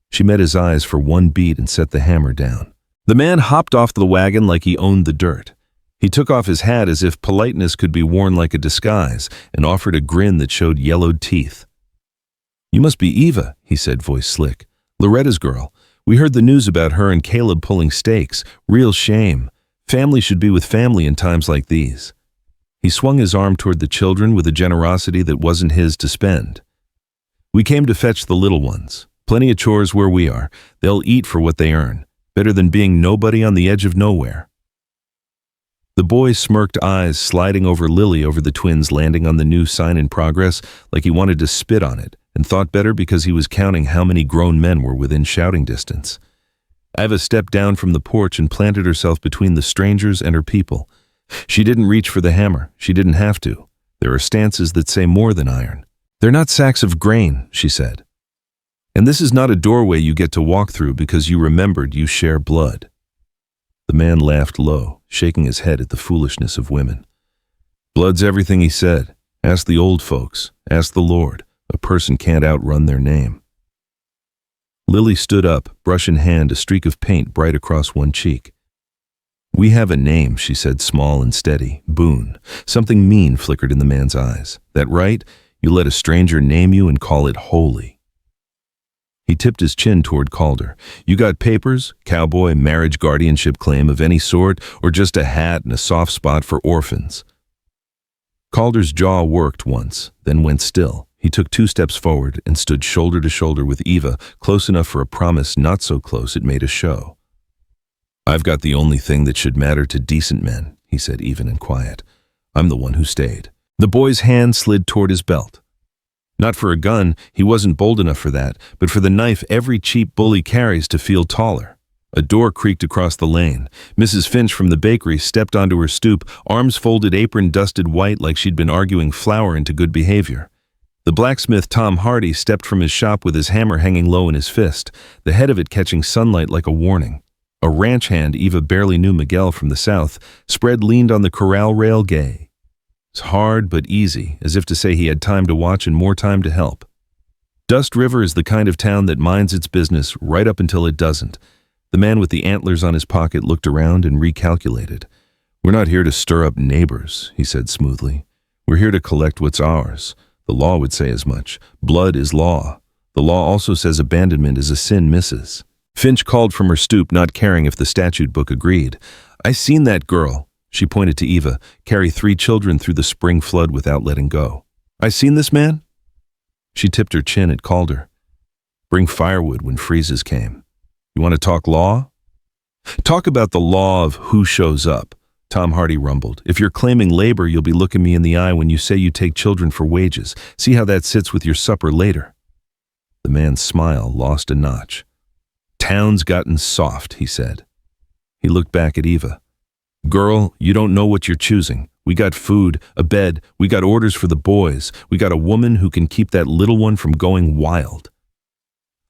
She met his eyes for one beat and set the hammer down. The man hopped off the wagon like he owned the dirt. He took off his hat as if politeness could be worn like a disguise and offered a grin that showed yellowed teeth. "You must be Eva," he said, voice slick. "Loretta's girl. We heard the news about her and Caleb pulling stakes. Real shame. Family should be with family in times like these." He swung his arm toward the children with a generosity that wasn't his to spend. "We came to fetch the little ones. Plenty of chores where we are. They'll eat for what they earn. Better than being nobody on the edge of nowhere." The boy's smirked eyes sliding over Lily, over the twins, landing on the new sign in progress like he wanted to spit on it, and thought better because he was counting how many grown men were within shouting distance. Eva stepped down from the porch and planted herself between the strangers and her people. She didn't reach for the hammer. She didn't have to. There are stances that say more than iron. "They're not sacks of grain," she said. "And this is not a doorway you get to walk through because you remembered you share blood." The man laughed low, shaking his head at the foolishness of women. "Blood's everything," he said. "Ask the old folks. Ask the Lord. A person can't outrun their name." Lily stood up, brush in hand, a streak of paint bright across one cheek. "We have a name," she said, small and steady. "Boone." Something mean flickered in the man's eyes. "That right? You let a stranger name you and call it holy." He tipped his chin toward Calder. You got papers, cowboy, marriage, guardianship claim of any sort, or just a hat and a soft spot for orphans? Calder's jaw worked once, then went still. He took 2 steps forward and stood shoulder to shoulder with Eva, close enough for a promise, not so close it made a show. I've got the only thing that should matter to decent men, he said, even and quiet. I'm the one who stayed. The boy's hand slid toward his belt. Not for a gun, he wasn't bold enough for that, but for the knife every cheap bully carries to feel taller. A door creaked across the lane. Mrs. Finch from the bakery stepped onto her stoop, arms folded, apron dusted white like she'd been arguing flour into good behavior. The blacksmith Tom Hardy stepped from his shop with his hammer hanging low in his fist, the head of it catching sunlight like a warning. A ranch hand Eva barely knew Miguel from the south, spread leaned on the corral rail gay. It was hard but easy, as if to say he had time to watch and more time to help. Dust River is the kind of town that minds its business right up until it doesn't. The man with the antlers on his pocket looked around and recalculated. We're not here to stir up neighbors, he said smoothly. We're here to collect what's ours. The law would say as much. Blood is law. The law also says abandonment is a sin, Mrs. Finch called from her stoop, not caring if the statute book agreed. I seen that girl, she pointed to Eva, carry 3 children through the spring flood without letting go. I seen this man? She tipped her chin at Calder. Bring firewood when freezes came. You want to talk law? Talk about the law of who shows up, Tom Hardy rumbled. If you're claiming labor, you'll be looking me in the eye when you say you take children for wages. See how that sits with your supper later. The man's smile lost a notch. Town's gotten soft, he said. He looked back at Eva. Girl, you don't know what you're choosing. We got food, a bed, we got orders for the boys. We got a woman who can keep that little one from going wild.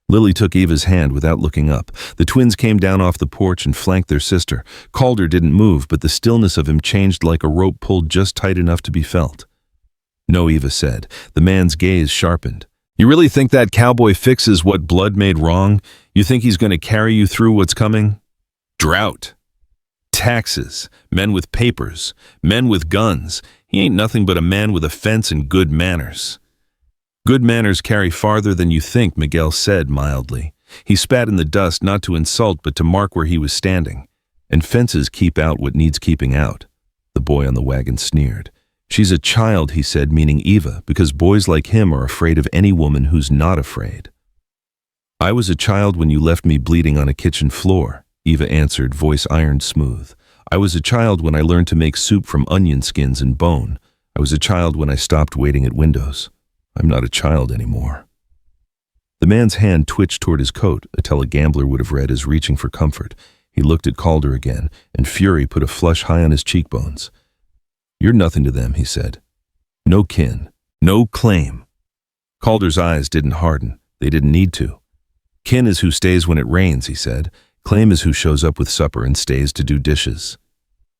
Lily took Eva's hand without looking up. The twins came down off the porch and flanked their sister. Calder didn't move, but the stillness of him changed like a rope pulled just tight enough to be felt. No, Eva said. The man's gaze sharpened. You really think that cowboy fixes what blood made wrong? You think he's going to carry you through what's coming? Drought. Taxes. Men with papers. Men with guns. He ain't nothing but a man with a fence and good manners. Good manners carry farther than you think, Miguel said mildly. He spat in the dust, not to insult but to mark where he was standing. And fences keep out what needs keeping out. The boy on the wagon sneered. She's a child, he said, meaning Eva, because boys like him are afraid of any woman who's not afraid. I was a child when you left me bleeding on a kitchen floor, Eva answered, voice ironed smooth. I was a child when I learned to make soup from onion skins and bone. I was a child when I stopped waiting at windows. I'm not a child anymore. The man's hand twitched toward his coat, a telegambler would have read as reaching for comfort. He looked at Calder again, and fury put a flush high on his cheekbones. You're nothing to them, he said. No kin, no claim. Calder's eyes didn't harden. They didn't need to. Kin is who stays when it rains, he said. Claim is who shows up with supper and stays to do dishes.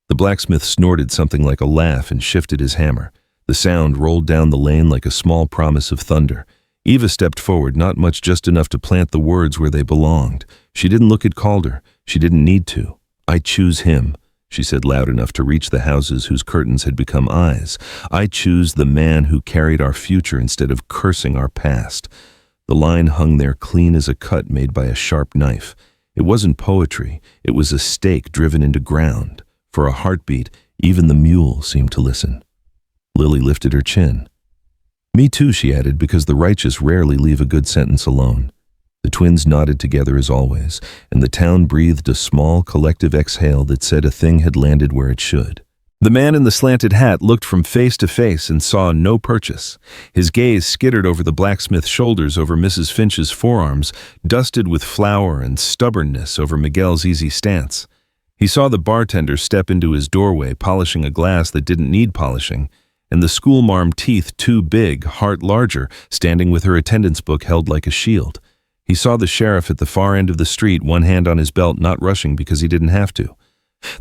The blacksmith snorted something like a laugh and shifted his hammer. The sound rolled down the lane like a small promise of thunder. Eva stepped forward, not much, just enough to plant the words where they belonged. She didn't look at Calder. She didn't need to. I choose him, she said loud enough to reach the houses whose curtains had become eyes. I choose the man who carried our future instead of cursing our past. The line hung there clean as a cut made by a sharp knife. It wasn't poetry. It was a stake driven into ground. For a heartbeat, even the mule seemed to listen. Lily lifted her chin. Me too, she added, because the righteous rarely leave a good sentence alone. The twins nodded together as always, and the town breathed a small, collective exhale that said a thing had landed where it should. The man in the slanted hat looked from face to face and saw no purchase. His gaze skittered over the blacksmith's shoulders, over Mrs. Finch's forearms, dusted with flour and stubbornness over Miguel's easy stance. He saw the bartender step into his doorway, polishing a glass that didn't need polishing, and the schoolmarm, teeth too big, heart larger, standing with her attendance book held like a shield. He saw the sheriff at the far end of the street, one hand on his belt, not rushing because he didn't have to.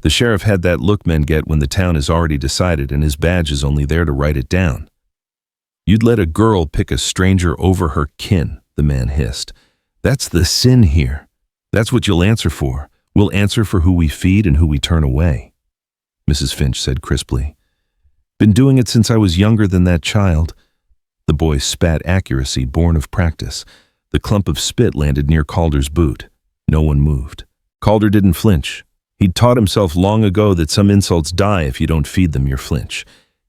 The sheriff had that look men get when the town is already decided and his badge is only there to write it down. You'd let a girl pick a stranger over her kin, the man hissed. That's the sin here. That's what you'll answer for. We'll answer for who we feed and who we turn away, Mrs. Finch said crisply. Been doing it since I was younger than that child. The boy spat accuracy born of practice. The clump of spit landed near Calder's boot. No one moved. Calder didn't flinch. He'd taught himself long ago that some insults die if you don't feed them your flinch.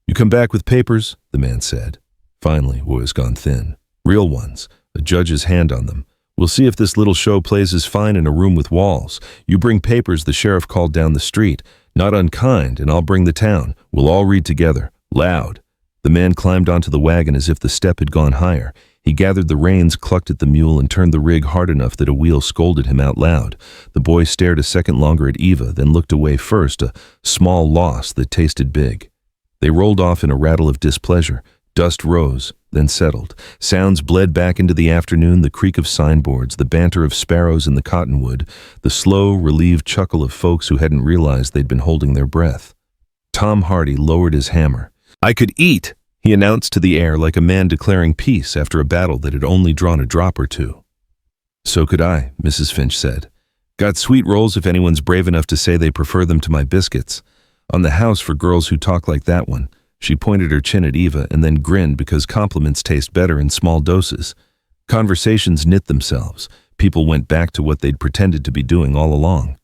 "You come back with papers?" the man said. Finally, voice gone thin. "Real ones, a judge's hand on them. We'll see if this little show plays as fine in a room with walls. You bring papers the sheriff called down the street. Not unkind, and I'll bring the town. We'll all read together. Loud." The man climbed onto the wagon as if the step had gone higher. He gathered the reins, clucked at the mule, and turned the rig hard enough that a wheel scolded him out loud. The boy stared a second longer at Eva, then looked away first, a small loss that tasted big. They rolled off in a rattle of displeasure. Dust rose, then settled. Sounds bled back into the afternoon, the creak of signboards, the banter of sparrows in the cottonwood, the slow, relieved chuckle of folks who hadn't realized they'd been holding their breath. Tom Hardy lowered his hammer. "I could eat," he announced to the air like a man declaring peace after a battle that had only drawn a drop or two. "So could I," Mrs. Finch said. "Got sweet rolls if anyone's brave enough to say they prefer them to my biscuits. On the house for girls who talk like that one." She pointed her chin at Eva and then grinned because compliments taste better in small doses. Conversations knit themselves. People went back to what they'd pretended to be doing all along.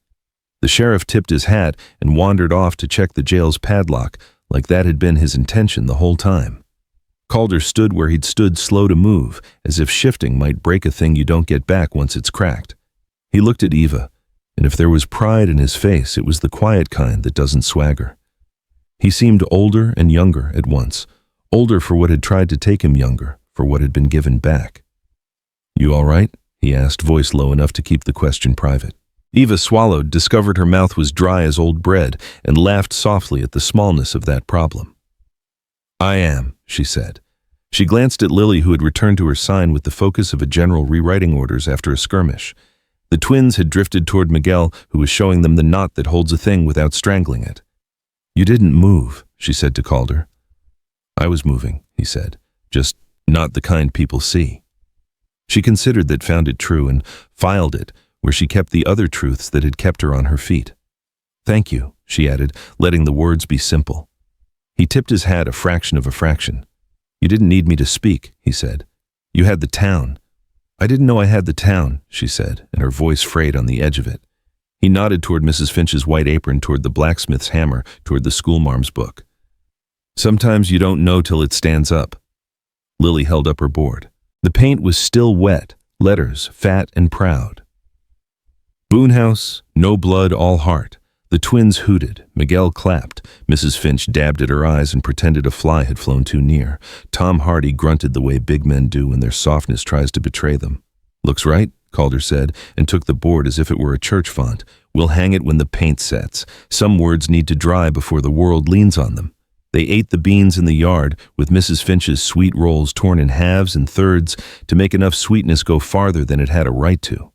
The sheriff tipped his hat and wandered off to check the jail's padlock, like that had been his intention the whole time. Calder stood where he'd stood, slow to move, as if shifting might break a thing you don't get back once it's cracked. He looked at Eva, and if there was pride in his face, it was the quiet kind that doesn't swagger. He seemed older and younger at once, older for what had tried to take him younger, for what had been given back. "You all right?" he asked, voice low enough to keep the question private. Eva swallowed, discovered her mouth was dry as old bread, and laughed softly at the smallness of that problem. "I am," she said. She glanced at Lily, who had returned to her sign with the focus of a general rewriting orders after a skirmish. The twins had drifted toward Miguel, who was showing them the knot that holds a thing without strangling it. "You didn't move," she said to Calder. "I was moving," he said, "just not the kind people see." She considered that, found it true, and filed it, where she kept the other truths that had kept her on her feet. "Thank you," she added, letting the words be simple. He tipped his hat a fraction of a fraction. "You didn't need me to speak," he said. "You had the town." "I didn't know I had the town," she said, and her voice frayed on the edge of it. He nodded toward Mrs. Finch's white apron, toward the blacksmith's hammer, toward the schoolmarm's book. "Sometimes you don't know till it stands up." Lily held up her board. The paint was still wet, letters fat and proud. "Boone House, no blood, all heart." The twins hooted. Miguel clapped. Mrs. Finch dabbed at her eyes and pretended a fly had flown too near. Tom Hardy grunted the way big men do when their softness tries to betray them. "Looks right," Calder said, and took the board as if it were a church font. "We'll hang it when the paint sets. Some words need to dry before the world leans on them." They ate the beans in the yard, with Mrs. Finch's sweet rolls torn in halves and thirds to make enough sweetness go farther than it had a right to.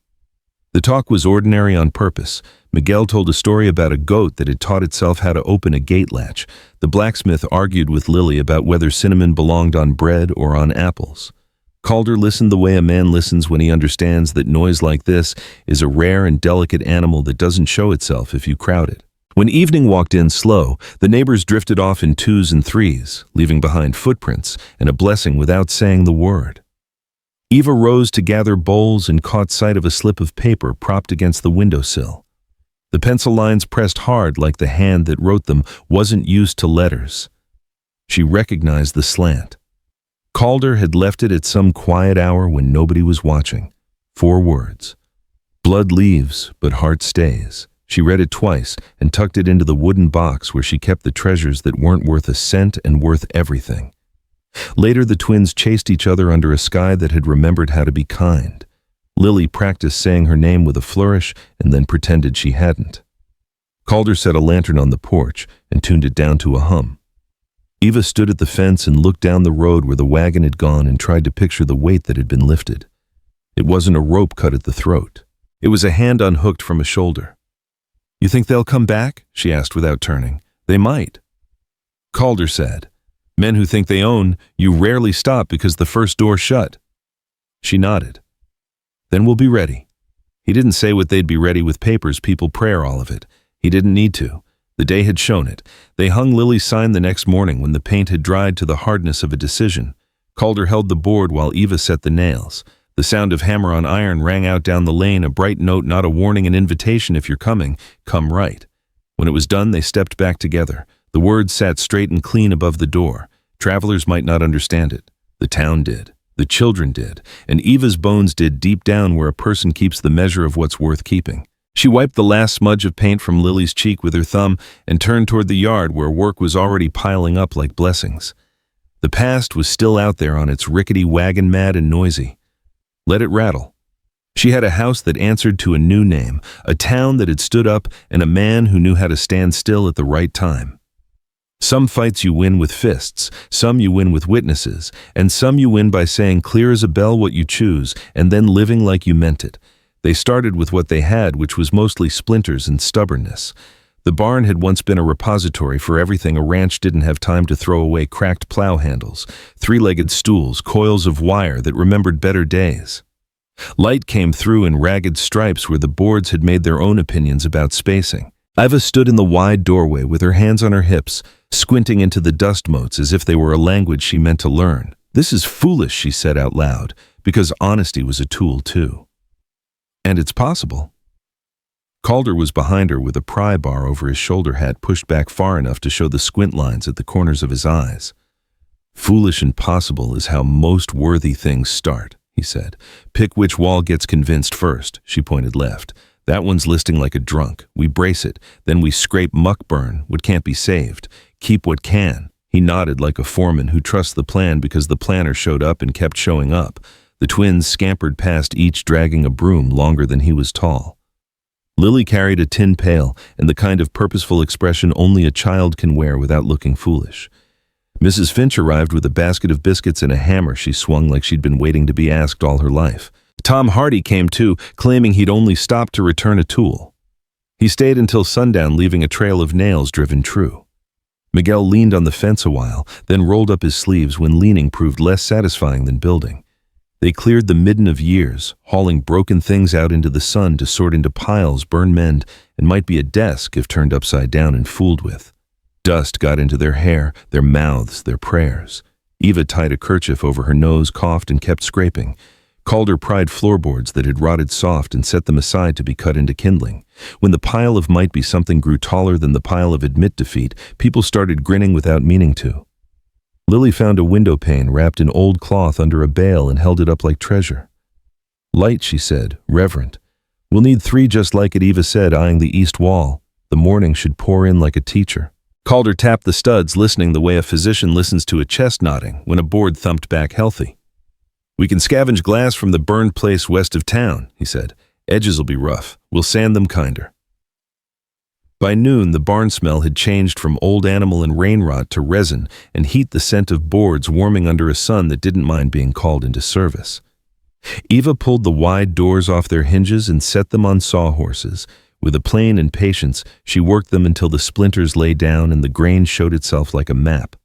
The talk was ordinary on purpose. Miguel told a story about a goat that had taught itself how to open a gate latch. The blacksmith argued with Lily about whether cinnamon belonged on bread or on apples. Calder listened the way a man listens when he understands that noise like this is a rare and delicate animal that doesn't show itself if you crowd it. When evening walked in slow, the neighbors drifted off in twos and threes, leaving behind footprints and a blessing without saying the word. Eva rose to gather bowls and caught sight of a slip of paper propped against the windowsill. The pencil lines pressed hard like the hand that wrote them wasn't used to letters. She recognized the slant. Calder had left it at some quiet hour when nobody was watching. 4 words. "Blood leaves, but heart stays." She read it twice and tucked it into the wooden box where she kept the treasures that weren't worth a cent and worth everything. Later, the twins chased each other under a sky that had remembered how to be kind. Lily practiced saying her name with a flourish and then pretended she hadn't. Calder set a lantern on the porch and tuned it down to a hum. Eva stood at the fence and looked down the road where the wagon had gone and tried to picture the weight that had been lifted. It wasn't a rope cut at the throat. It was a hand unhooked from a shoulder. "You think they'll come back?" she asked without turning. "They might." Calder said, "Men who think they own, you rarely stop because the first door shut." She nodded. "Then we'll be ready." He didn't say what they'd be ready with papers, people prayer all of it. He didn't need to. The day had shown it. They hung Lily's sign the next morning when the paint had dried to the hardness of a decision. Calder held the board while Eva set the nails. The sound of hammer on iron rang out down the lane, a bright note, not a warning, an invitation. If you're coming, come right. When it was done, they stepped back together. The words sat straight and clean above the door. Travelers might not understand it. The town did. The children did. And Eva's bones did, deep down where a person keeps the measure of what's worth keeping. She wiped the last smudge of paint from Lily's cheek with her thumb and turned toward the yard where work was already piling up like blessings. The past was still out there on its rickety wagon, mad and noisy. Let it rattle. She had a house that answered to a new name, a town that had stood up, and a man who knew how to stand still at the right time. Some fights you win with fists, some you win with witnesses, and some you win by saying clear as a bell what you choose and then living like you meant it. They started with what they had, which was mostly splinters and stubbornness. The barn had once been a repository for everything. A ranch didn't have time to throw away cracked plow handles, three-legged stools, coils of wire that remembered better days. Light came through in ragged stripes where the boards had made their own opinions about spacing. Iva stood in the wide doorway with her hands on her hips, squinting into the dust motes as if they were a language she meant to learn. "This is foolish," she said out loud, because honesty was a tool too. "And it's possible." Calder was behind her with a pry bar over his shoulder hat pushed back far enough to show the squint lines at the corners of his eyes. "Foolish and possible is how most worthy things start," he said. "Pick which wall gets convinced first." She pointed left. "That one's listing like a drunk. We brace it. Then we scrape muck burn, what can't be saved. Keep what can." He nodded like a foreman who trusts the plan because the planner showed up and kept showing up. The twins scampered past, each dragging a broom longer than he was tall. Lily carried a tin pail and the kind of purposeful expression only a child can wear without looking foolish. Mrs. Finch arrived with a basket of biscuits and a hammer she swung like she'd been waiting to be asked all her life. Tom Hardy came too, claiming he'd only stopped to return a tool. He stayed until sundown, leaving a trail of nails driven true. Miguel leaned on the fence a while, then rolled up his sleeves when leaning proved less satisfying than building. They cleared the midden of years, hauling broken things out into the sun to sort into piles, burn, mend, and might be a desk if turned upside down and fooled with. Dust got into their hair, their mouths, their prayers. Eva tied a kerchief over her nose, coughed, and kept scraping. Calder pried floorboards that had rotted soft and set them aside to be cut into kindling. When the pile of might be something grew taller than the pile of admit defeat, people started grinning without meaning to. Lily found a window pane wrapped in old cloth under a bale and held it up like treasure. "Light," she said, reverent. "We'll need 3 just like it," Eva said, eyeing the east wall. "The morning should pour in like a teacher." Calder tapped the studs, listening the way a physician listens to a chest nodding when a board thumped back healthy. "We can scavenge glass from the burned place west of town," he said. "Edges'll be rough. We'll sand them kinder." By noon, the barn smell had changed from old animal and rain rot to resin and heat, the scent of boards warming under a sun that didn't mind being called into service. Eva pulled the wide doors off their hinges and set them on sawhorses. With a plane and patience, she worked them until the splinters lay down and the grain showed itself like a map.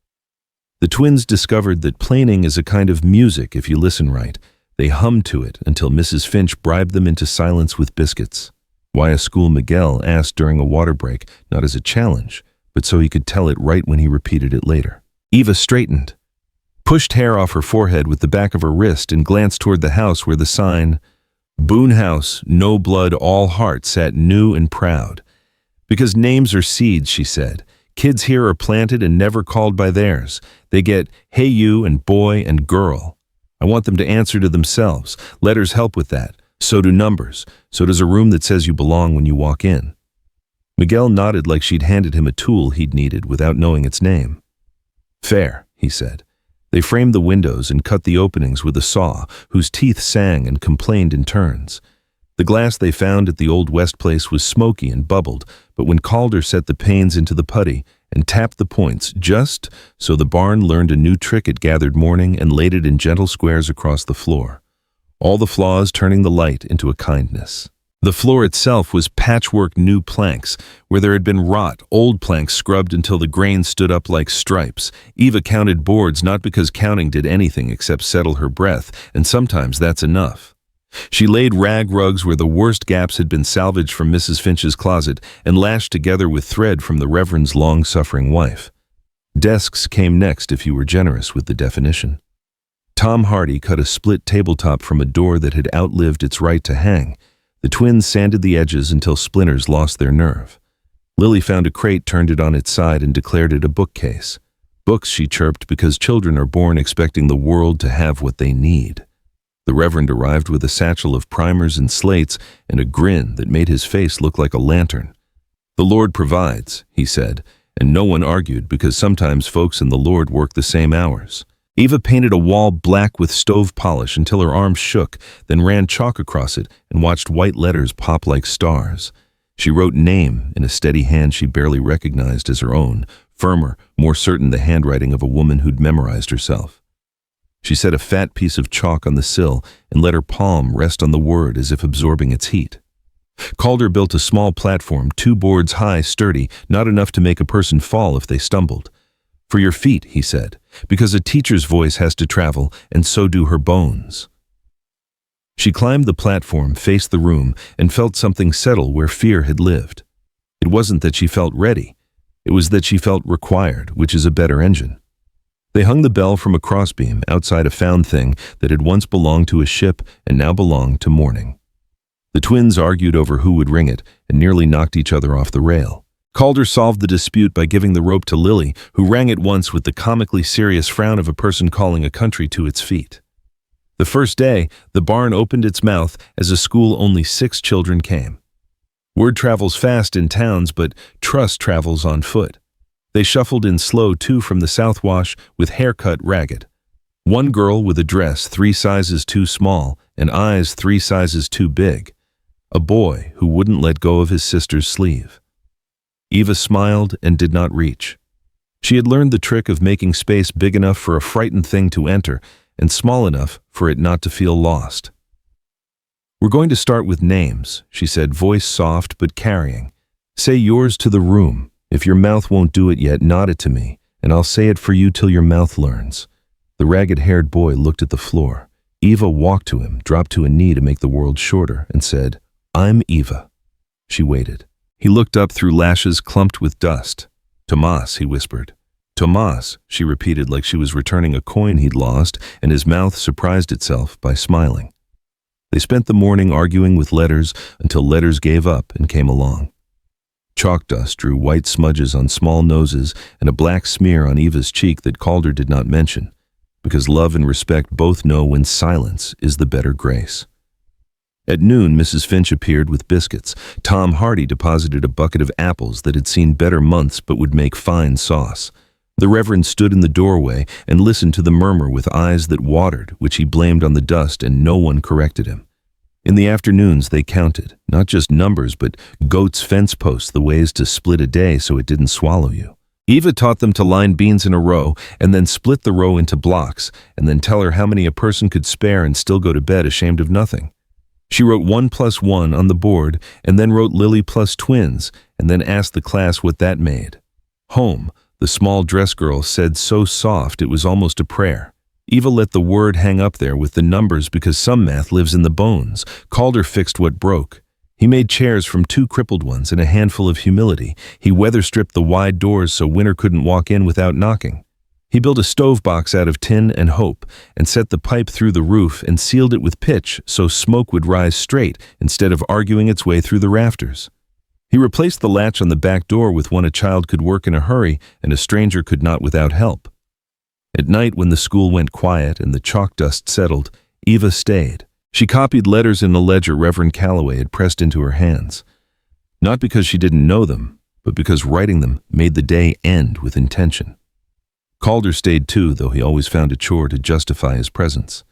The twins discovered that planing is a kind of music if you listen right. They hummed to it until Mrs. Finch bribed them into silence with biscuits. Why a school, Miguel asked during a water break, not as a challenge, but so he could tell it right when he repeated it later. Eva straightened, pushed hair off her forehead with the back of her wrist, and glanced toward the house where the sign, "Boone House, no blood, all heart," sat new and proud. "Because names are seeds," she said. "Kids here are planted and never called by theirs. They get hey you and boy and girl. I want them to answer to themselves. Letters help with that. So do numbers. So does a room that says you belong when you walk in." Miguel nodded like she'd handed him a tool he'd needed without knowing its name. "Fair," he said. They framed the windows and cut the openings with a saw, whose teeth sang and complained in turns. The glass they found at the old West place was smoky and bubbled, but when Calder set the panes into the putty and tapped the points just so the barn learned a new trick, it gathered mourning and laid it in gentle squares across the floor. All the flaws turning the light into a kindness. The floor itself was patchwork new planks, where there had been rot, old planks scrubbed until the grain stood up like stripes. Eva counted boards not because counting did anything except settle her breath, and sometimes that's enough. She laid rag rugs where the worst gaps had been salvaged from Mrs. Finch's closet and lashed together with thread from the Reverend's long-suffering wife. Desks came next if you were generous with the definition. Tom Hardy cut a split tabletop from a door that had outlived its right to hang. The twins sanded the edges until splinters lost their nerve. Lily found a crate, turned it on its side, and declared it a bookcase. Books, she chirped, because children are born expecting the world to have what they need. The Reverend arrived with a satchel of primers and slates and a grin that made his face look like a lantern. "The Lord provides," he said, and no one argued because sometimes folks and the Lord work the same hours. Eva painted a wall black with stove polish until her arms shook, then ran chalk across it and watched white letters pop like stars. She wrote "name" in a steady hand she barely recognized as her own, firmer, more certain the handwriting of a woman who'd memorized herself. She set a fat piece of chalk on the sill and let her palm rest on the word as if absorbing its heat. Calder built a small platform, 2 boards high, sturdy, not enough to make a person fall if they stumbled. "For your feet," he said, "because a teacher's voice has to travel, and so do her bones." She climbed the platform, faced the room, and felt something settle where fear had lived. It wasn't that she felt ready. It was that she felt required, which is a better engine. They hung the bell from a crossbeam outside a found thing that had once belonged to a ship and now belonged to morning. The twins argued over who would ring it and nearly knocked each other off the rail. Calder solved the dispute by giving the rope to Lily, who rang it once with the comically serious frown of a person calling a country to its feet. The first day, the barn opened its mouth as a school only 6 children came. Word travels fast in towns, but trust travels on foot. They shuffled in slow, 2 from the South Wash with hair cut ragged. One girl with a dress 3 sizes too small and eyes 3 sizes too big. A boy who wouldn't let go of his sister's sleeve. Eva smiled and did not reach. She had learned the trick of making space big enough for a frightened thing to enter and small enough for it not to feel lost. "We're going to start with names," she said, voice soft but carrying. "Say yours to the room. If your mouth won't do it yet, nod it to me, and I'll say it for you till your mouth learns." The ragged-haired boy looked at the floor. Eva walked to him, dropped to a knee to make the world shorter, and said, "I'm Eva." She waited. He looked up through lashes clumped with dust. "Tomas," he whispered. "Tomas," she repeated like she was returning a coin he'd lost, and his mouth surprised itself by smiling. They spent the morning arguing with letters until letters gave up and came along. Chalk dust drew white smudges on small noses and a black smear on Eva's cheek that Calder did not mention, because love and respect both know when silence is the better grace. At noon, Mrs. Finch appeared with biscuits. Tom Hardy deposited a bucket of apples that had seen better months but would make fine sauce. The Reverend stood in the doorway and listened to the murmur with eyes that watered, which he blamed on the dust, and no one corrected him. In the afternoons, they counted, not just numbers, but goats' fence posts, the ways to split a day so it didn't swallow you. Eva taught them to line beans in a row and then split the row into blocks, and then tell her how many a person could spare and still go to bed ashamed of nothing. She wrote 1 + 1 on the board and then wrote Lily plus twins and then asked the class what that made. "Home," the small dress girl said so soft it was almost a prayer. Eva let the word hang up there with the numbers because some math lives in the bones. Calder fixed what broke. He made chairs from 2 crippled ones and a handful of humility. He weather-stripped the wide doors so winter couldn't walk in without knocking. He built a stove box out of tin and hope and set the pipe through the roof and sealed it with pitch so smoke would rise straight instead of arguing its way through the rafters. He replaced the latch on the back door with one a child could work in a hurry and a stranger could not without help. At night, when the school went quiet and the chalk dust settled, Eva stayed. She copied letters in a ledger Reverend Calloway had pressed into her hands. Not because she didn't know them, but because writing them made the day end with intention. Calder stayed too, though he always found a chore to justify his presence.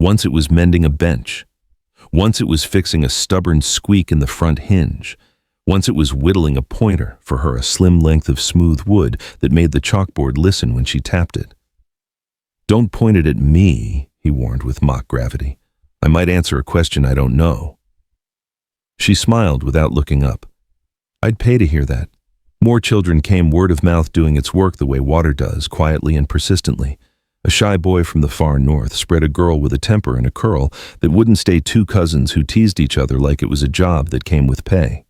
Once it was mending a bench. Once it was fixing a stubborn squeak in the front hinge. Once it was whittling a pointer, for her a slim length of smooth wood that made the chalkboard listen when she tapped it. "Don't point it at me," he warned with mock gravity. "I might answer a question I don't know." She smiled without looking up. "I'd pay to hear that." More children came, word of mouth doing its work the way water does, quietly and persistently. A shy boy from the far north spread a girl with a temper and a curl that wouldn't stay 2 cousins who teased each other like it was a job that came with pay.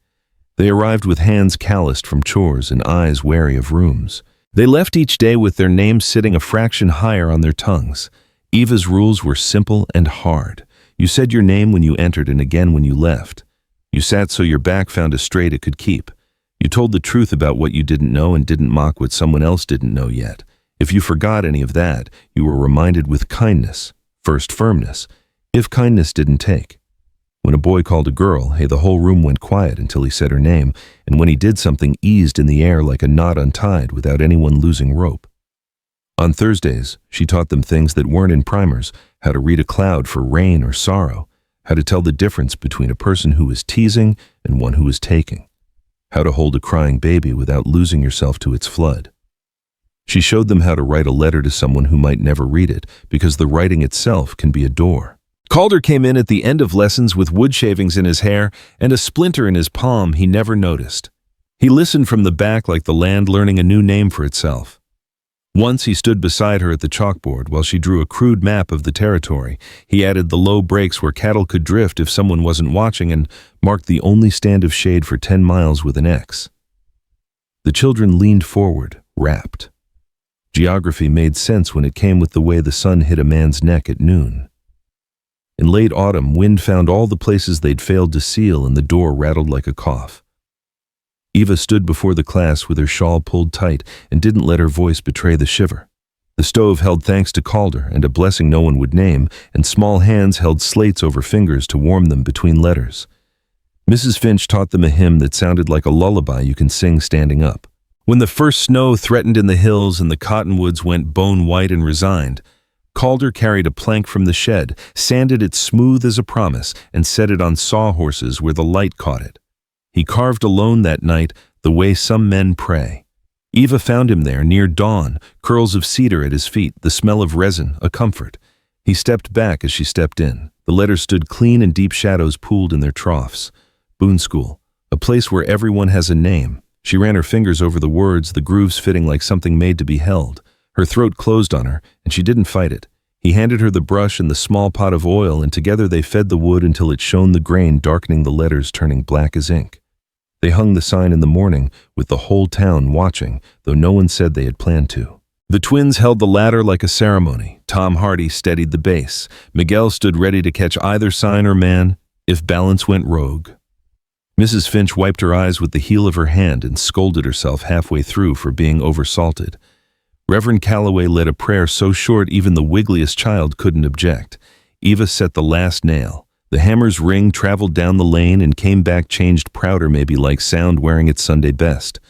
They arrived with hands calloused from chores and eyes wary of rooms. They left each day with their names sitting a fraction higher on their tongues. Eva's rules were simple and hard. You said your name when you entered and again when you left. You sat so your back found a straight it could keep. You told the truth about what you didn't know and didn't mock what someone else didn't know yet. If you forgot any of that, you were reminded with kindness, first firmness, if kindness didn't take. When a boy called a girl, hey, the whole room went quiet until he said her name, and when he did something eased in the air like a knot untied without anyone losing rope. On Thursdays, she taught them things that weren't in primers, how to read a cloud for rain or sorrow, how to tell the difference between a person who was teasing and one who was taking, how to hold a crying baby without losing yourself to its flood. She showed them how to write a letter to someone who might never read it, because the writing itself can be a door. Calder came in at the end of lessons with wood shavings in his hair and a splinter in his palm he never noticed. He listened from the back like the land learning a new name for itself. Once he stood beside her at the chalkboard while she drew a crude map of the territory. He added the low breaks where cattle could drift if someone wasn't watching and marked the only stand of shade for 10 miles with an X. The children leaned forward, rapt. Geography made sense when it came with the way the sun hit a man's neck at noon. In late autumn, wind found all the places they'd failed to seal and the door rattled like a cough. Eva stood before the class with her shawl pulled tight and didn't let her voice betray the shiver. The stove held thanks to Calder and a blessing no one would name, and small hands held slates over fingers to warm them between letters. Mrs. Finch taught them a hymn that sounded like a lullaby you can sing standing up. When the first snow threatened in the hills and the cottonwoods went bone white and resigned, Calder carried a plank from the shed, sanded it smooth as a promise, and set it on sawhorses where the light caught it. He carved alone that night the way some men pray. Eva found him there near dawn, curls of cedar at his feet, the smell of resin, a comfort. He stepped back as she stepped in. The letters stood clean and deep shadows pooled in their troughs. Boone School, a place where everyone has a name. She ran her fingers over the words, the grooves fitting like something made to be held. Her throat closed on her, and she didn't fight it. He handed her the brush and the small pot of oil, and together they fed the wood until it shone the grain, darkening the letters, turning black as ink. They hung the sign in the morning, with the whole town watching, though no one said they had planned to. The twins held the ladder like a ceremony. Tom Hardy steadied the base. Miguel stood ready to catch either sign or man, if balance went rogue. Mrs. Finch wiped her eyes with the heel of her hand and scolded herself halfway through for being oversalted. Reverend Calloway led a prayer so short even the wiggliest child couldn't object. Eva set the last nail. The hammer's ring traveled down the lane and came back changed prouder, maybe like sound wearing its Sunday best.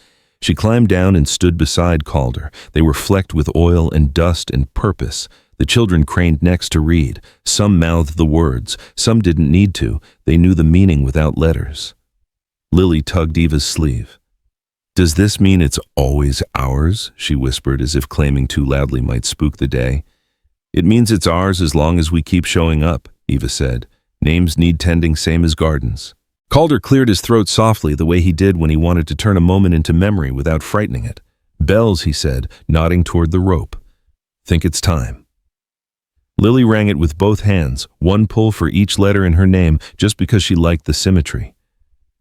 She climbed down and stood beside Calder. They were flecked with oil and dust and purpose. The children craned necks to read. Some mouthed the words. Some didn't need to. They knew the meaning without letters. Lily tugged Eva's sleeve. "Does this mean it's always ours?" she whispered, as if claiming too loudly might spook the day. "It means it's ours as long as we keep showing up," Eva said. "Names need tending, same as gardens." Calder cleared his throat softly, the way he did when he wanted to turn a moment into memory without frightening it. "Bells," he said, nodding toward the rope. "Think it's time." Lily rang it with both hands, one pull for each letter in her name, just because she liked the symmetry.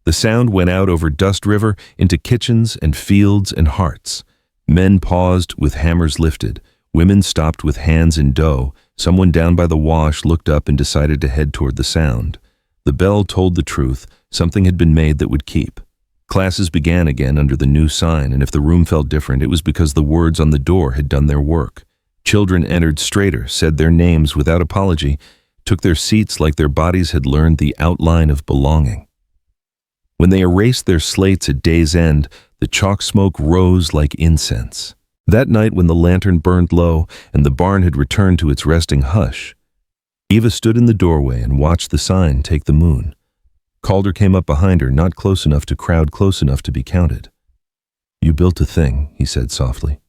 The sound went out over Dust River into kitchens and fields and hearts. Men paused with hammers lifted. Women stopped with hands in dough. Someone down by the wash looked up and decided to head toward the sound. The bell told the truth. Something had been made that would keep. Classes began again under the new sign, and if the room felt different, it was because the words on the door had done their work. Children entered straighter, said their names without apology, took their seats like their bodies had learned the outline of belonging. When they erased their slates at day's end, the chalk smoke rose like incense. That night when the lantern burned low and the barn had returned to its resting hush, Eva stood in the doorway and watched the sign take the moon. Calder came up behind her, not close enough to crowd close enough to be counted. "You built a thing," he said softly.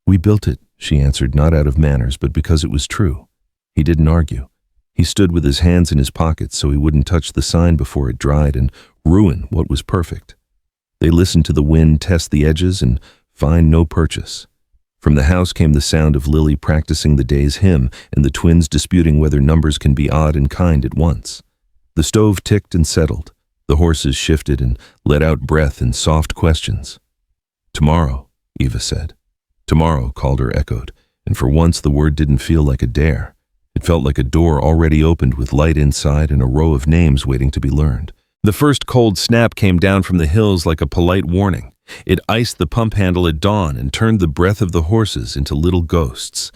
"We built it," she answered, not out of manners, but because it was true. He didn't argue. He stood with his hands in his pockets so he wouldn't touch the sign before it dried and ruin what was perfect. They listened to the wind test the edges and find no purchase. From the house came the sound of Lily practicing the day's hymn and the twins disputing whether numbers can be odd and kind at once. The stove ticked and settled. The horses shifted and let out breath in soft questions. "Tomorrow," Eva said. "Tomorrow," Calder echoed. and for once the word didn't feel like a dare. It felt like a door already opened with light inside and a row of names waiting to be learned. The first cold snap came down from the hills like a polite warning. It iced the pump handle at dawn and turned the breath of the horses into little ghosts.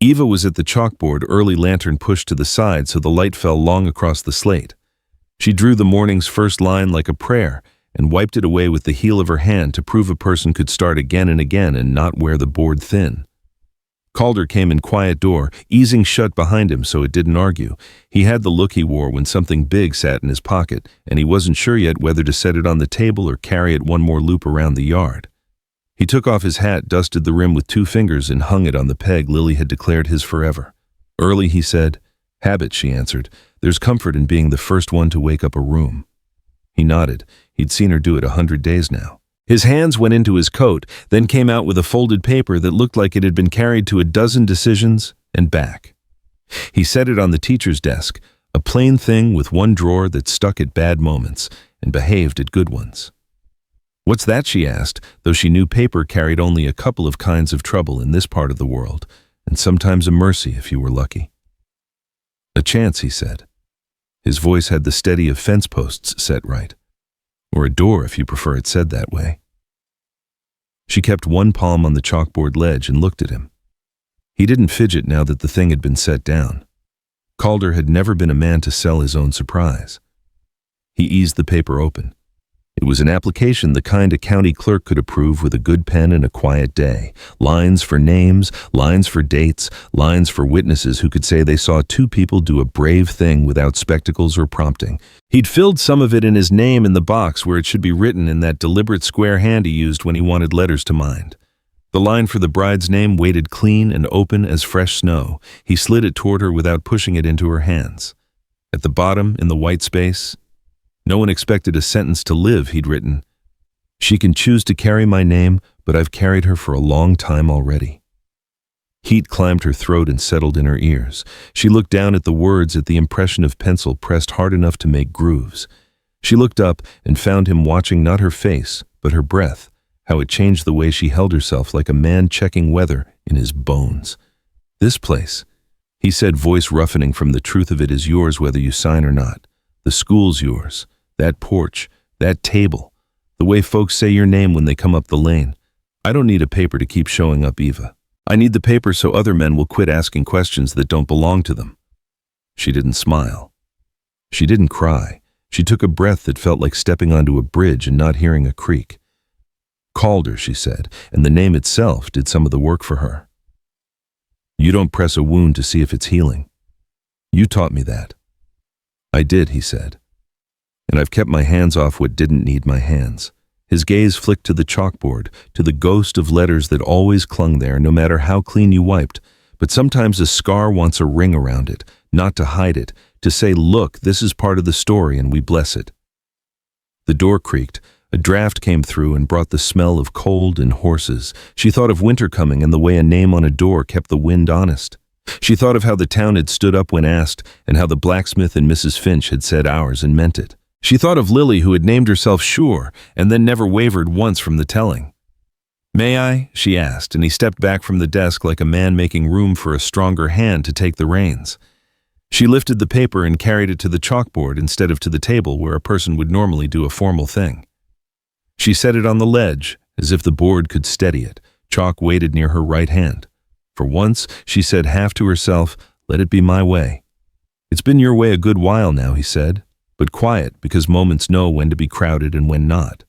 Eva was at the chalkboard, early lantern pushed to the side so the light fell long across the slate. She drew the morning's first line like a prayer and wiped it away with the heel of her hand to prove a person could start again and again and not wear the board thin. Calder came in quiet door, easing shut behind him so it didn't argue. He had the look he wore when something big sat in his pocket, and he wasn't sure yet whether to set it on the table or carry it one more loop around the yard. He took off his hat, dusted the rim with 2 fingers, and hung it on the peg Lily had declared his forever. Early, he said. Habit, she answered. There's comfort in being the first one to wake up a room. He nodded. He'd seen her do it 100 days now. His hands went into his coat, then came out with a folded paper that looked like it had been carried to a dozen decisions and back. He set it on the teacher's desk, a plain thing with one drawer that stuck at bad moments and behaved at good ones. What's that, she asked, though she knew paper carried only a couple of kinds of trouble in this part of the world, and sometimes a mercy if you were lucky. A chance, he said. His voice had the steady of fence posts set right. Or a door, if you prefer it said that way. She kept one palm on the chalkboard ledge and looked at him. He didn't fidget now that the thing had been set down. Calder had never been a man to sell his own surprise. He eased the paper open. It was an application the kind a county clerk could approve with a good pen and a quiet day. Lines for names, lines for dates, lines for witnesses who could say they saw 2 people do a brave thing without spectacles or prompting. He'd filled some of it in his name in the box where it should be written in that deliberate square hand he used when he wanted letters to mind. The line for the bride's name waited clean and open as fresh snow. He slid it toward her without pushing it into her hands. At the bottom, in the white space, no one expected a sentence to live, he'd written. She can choose to carry my name, but I've carried her for a long time already. Heat climbed her throat and settled in her ears. She looked down at the words at the impression of pencil pressed hard enough to make grooves. She looked up and found him watching not her face, but her breath, how it changed the way she held herself like a man checking weather in his bones. This place, he said, voice roughening from the truth of it, is yours whether you sign or not. The school's yours. That porch, that table, the way folks say your name when they come up the lane. I don't need a paper to keep showing up, Eva. I need the paper so other men will quit asking questions that don't belong to them. She didn't smile. She didn't cry. She took a breath that felt like stepping onto a bridge and not hearing a creak. Calder, she said, and the name itself did some of the work for her. You don't press a wound to see if it's healing. You taught me that. I did, he said. And I've kept my hands off what didn't need my hands. His gaze flicked to the chalkboard, to the ghost of letters that always clung there, no matter how clean you wiped. But sometimes a scar wants a ring around it, not to hide it, to say, look, this is part of the story and we bless it. The door creaked. A draft came through and brought the smell of cold and horses. She thought of winter coming and the way a name on a door kept the wind honest. She thought of how the town had stood up when asked, and how the blacksmith and Mrs. Finch had said ours and meant it. She thought of Lily, who had named herself Sure, and then never wavered once from the telling. May I? She asked, and he stepped back from the desk like a man making room for a stronger hand to take the reins. She lifted the paper and carried it to the chalkboard instead of to the table where a person would normally do a formal thing. She set it on the ledge, as if the board could steady it. Chalk weighted near her right hand. For once, she said half to herself, let it be my way. It's been your way a good while now, he said, but quiet because moments know when to be crowded and when not.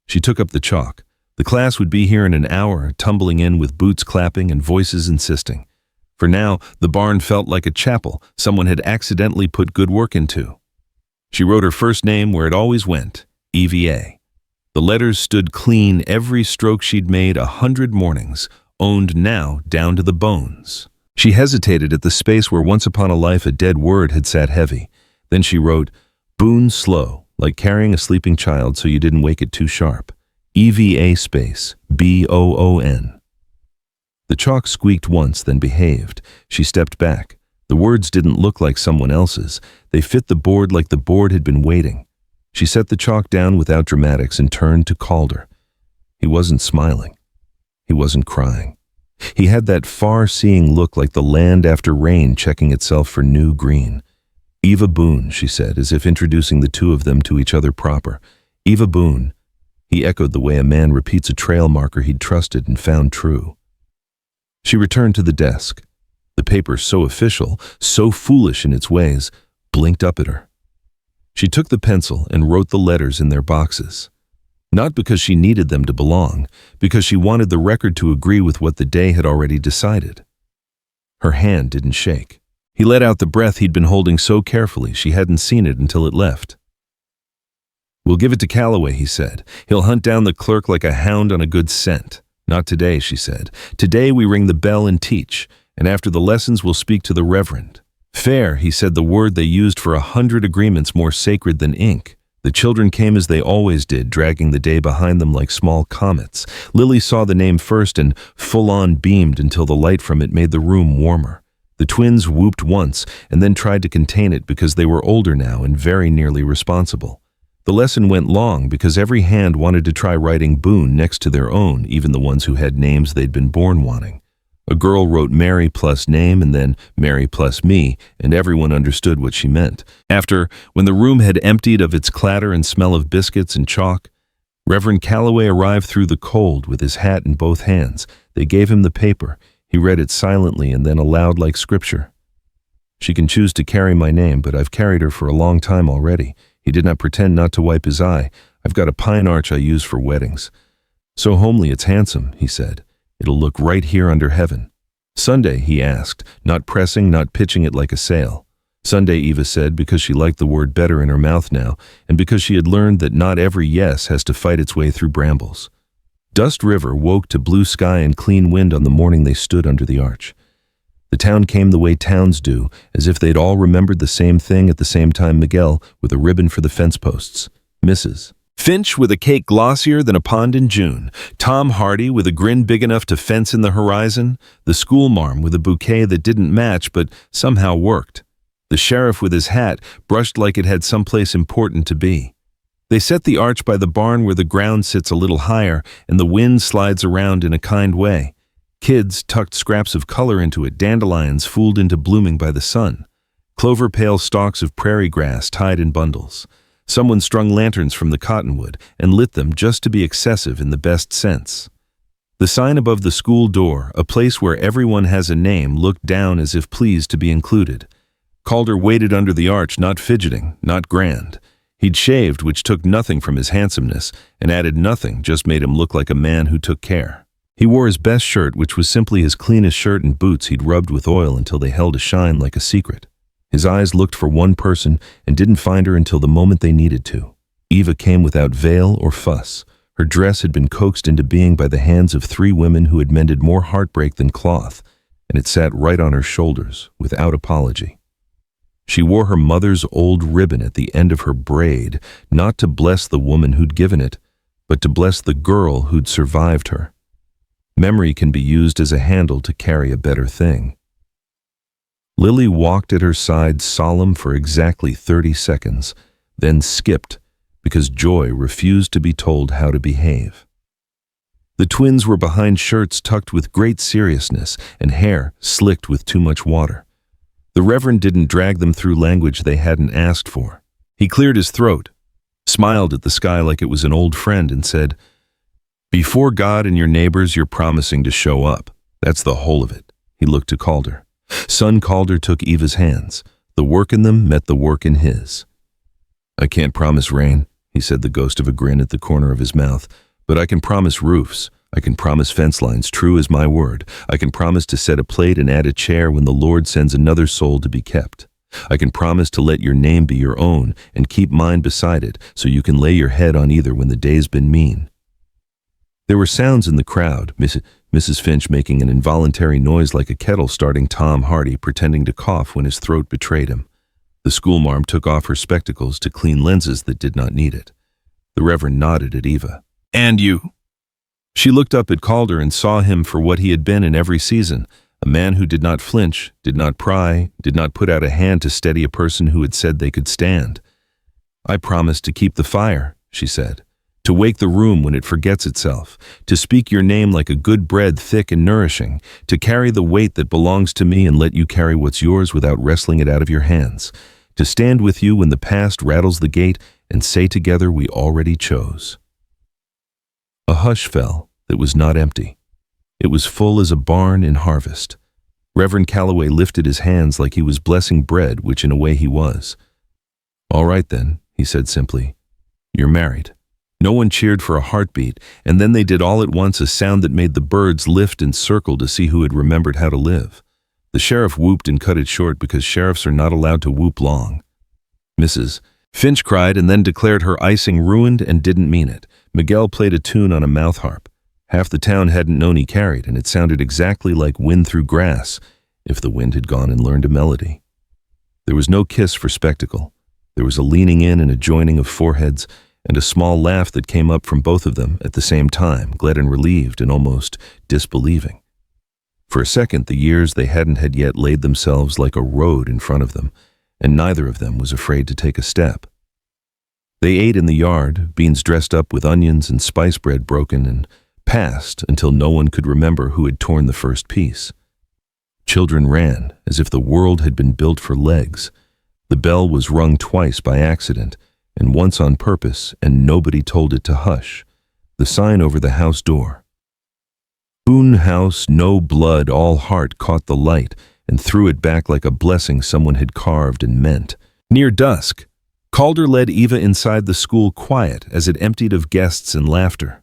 She took up the chalk. The class would be here in an hour, tumbling in with boots clapping and voices insisting. For now, the barn felt like a chapel someone had accidentally put good work into. She wrote her first name where it always went, EVA. The letters stood clean every stroke she'd made 100 mornings, owned now down to the bones. She hesitated at the space where once upon a life a dead word had sat heavy. Then she wrote, Boone slow, like carrying a sleeping child so you didn't wake it too sharp. EVA space, BOON. The chalk squeaked once, then behaved. She stepped back. The words didn't look like someone else's. They fit the board like the board had been waiting. She set the chalk down without dramatics and turned to Calder. He wasn't smiling. He wasn't crying. He had that far-seeing look like the land after rain checking itself for new green. "Eva Boone," she said, as if introducing the two of them to each other proper. "Eva Boone." He echoed the way a man repeats a trail marker he'd trusted and found true. She returned to the desk. The paper, so official, so foolish in its ways, blinked up at her. She took the pencil and wrote the letters in their boxes. Not because she needed them to belong, because she wanted the record to agree with what the day had already decided. Her hand didn't shake. He let out the breath he'd been holding so carefully she hadn't seen it until it left. "We'll give it to Calloway," he said. "He'll hunt down the clerk like a hound on a good scent." "Not today," she said. "Today we ring the bell and teach, and after the lessons we'll speak to the reverend." "Fair," he said, the word they used for 100 agreements more sacred than ink. The children came as they always did, dragging the day behind them like small comets. Lily saw the name first and full-on beamed until the light from it made the room warmer. The twins whooped once and then tried to contain it because they were older now and very nearly responsible. The lesson went long because every hand wanted to try writing Boone next to their own, even the ones who had names they'd been born wanting. A girl wrote Mary plus name and then Mary plus me, and everyone understood what she meant. After, when the room had emptied of its clatter and smell of biscuits and chalk, Reverend Calloway arrived through the cold with his hat in both hands. They gave him the paper. He read it silently and then aloud like scripture. "She can choose to carry my name, but I've carried her for a long time already." He did not pretend not to wipe his eye. "I've got a pine arch I use for weddings. So homely it's handsome," he said. "It'll look right here under heaven." "Sunday?" he asked, not pressing, not pitching it like a sail. "Sunday," Eva said, because she liked the word better in her mouth now, and because she had learned that not every yes has to fight its way through brambles. Dust River woke to blue sky and clean wind on the morning they stood under the arch. The town came the way towns do, as if they'd all remembered the same thing at the same time. Miguel, with a ribbon for the fence posts. Mrs. Finch, with a cake glossier than a pond in June. Tom Hardy, with a grin big enough to fence in the horizon. The schoolmarm, with a bouquet that didn't match but somehow worked. The sheriff, with his hat, brushed like it had someplace important to be. They set the arch by the barn where the ground sits a little higher and the wind slides around in a kind way. Kids tucked scraps of color into it, dandelions fooled into blooming by the sun. Clover-pale stalks of prairie grass tied in bundles. Someone strung lanterns from the cottonwood and lit them just to be excessive in the best sense. The sign above the school door, a place where everyone has a name, looked down as if pleased to be included. Calder waited under the arch, not fidgeting, not grand. He'd shaved, which took nothing from his handsomeness, and added nothing, just made him look like a man who took care. He wore his best shirt, which was simply his cleanest shirt, and boots he'd rubbed with oil until they held a shine like a secret. His eyes looked for one person and didn't find her until the moment they needed to. Eva came without veil or fuss. Her dress had been coaxed into being by the hands of 3 women who had mended more heartbreak than cloth, and it sat right on her shoulders, without apology. She wore her mother's old ribbon at the end of her braid, not to bless the woman who'd given it, but to bless the girl who'd survived her. Memory can be used as a handle to carry a better thing. Lily walked at her side solemn for exactly 30 seconds, then skipped because joy refused to be told how to behave. The twins were behind shirts tucked with great seriousness and hair slicked with too much water. The Reverend didn't drag them through language they hadn't asked for. He cleared his throat, smiled at the sky like it was an old friend, and said, "Before God and your neighbors, you're promising to show up. That's the whole of it." He looked to Calder. Son Calder took Eva's hands. The work in them met the work in his. "I can't promise rain," he said, the ghost of a grin at the corner of his mouth, "but I can promise roofs. I can promise fence lines, true as my word. I can promise to set a plate and add a chair when the Lord sends another soul to be kept. I can promise to let your name be your own and keep mine beside it so you can lay your head on either when the day's been mean." There were sounds in the crowd, Mrs. Finch making an involuntary noise like a kettle starting, Tom Hardy pretending to cough when his throat betrayed him. The schoolmarm took off her spectacles to clean lenses that did not need it. The Reverend nodded at Eva. "And you?" She looked up at Calder and saw him for what he had been in every season, a man who did not flinch, did not pry, did not put out a hand to steady a person who had said they could stand. "I promised to keep the fire," she said. to wake the room when it forgets itself, to speak your name like a good bread, thick and nourishing, to carry the weight that belongs to me and let you carry what's yours without wrestling it out of your hands, to stand with you when the past rattles the gate and say together we already chose. A hush fell that was not empty. It was full as a barn in harvest. Reverend Calloway lifted his hands like he was blessing bread, which in a way he was. "All right then," he said simply. "You're married." No one cheered for a heartbeat, and then they did all at once a sound that made the birds lift and circle to see who had remembered how to live. The sheriff whooped and cut it short because sheriffs are not allowed to whoop long. "Mrs. Finch cried and then declared her icing ruined and didn't mean it. Miguel played a tune on a mouth harp. Half the town hadn't known he carried, and it sounded exactly like wind through grass, if the wind had gone and learned a melody. There was no kiss for spectacle. There was a leaning in and a joining of foreheads, and a small laugh that came up from both of them at the same time, glad and relieved and almost disbelieving. For a second, the years they hadn't had yet laid themselves like a road in front of them, and neither of them was afraid to take a step. They ate in the yard, beans dressed up with onions and spice bread broken, and passed until no one could remember who had torn the first piece. Children ran as if the world had been built for legs. The bell was rung twice by accident, and once on purpose, and nobody told it to hush. The sign over the house door. "Boone House, no blood, all heart," caught the light and threw it back like a blessing someone had carved and meant. Near dusk, Calder led Eva inside the school quiet as it emptied of guests and laughter.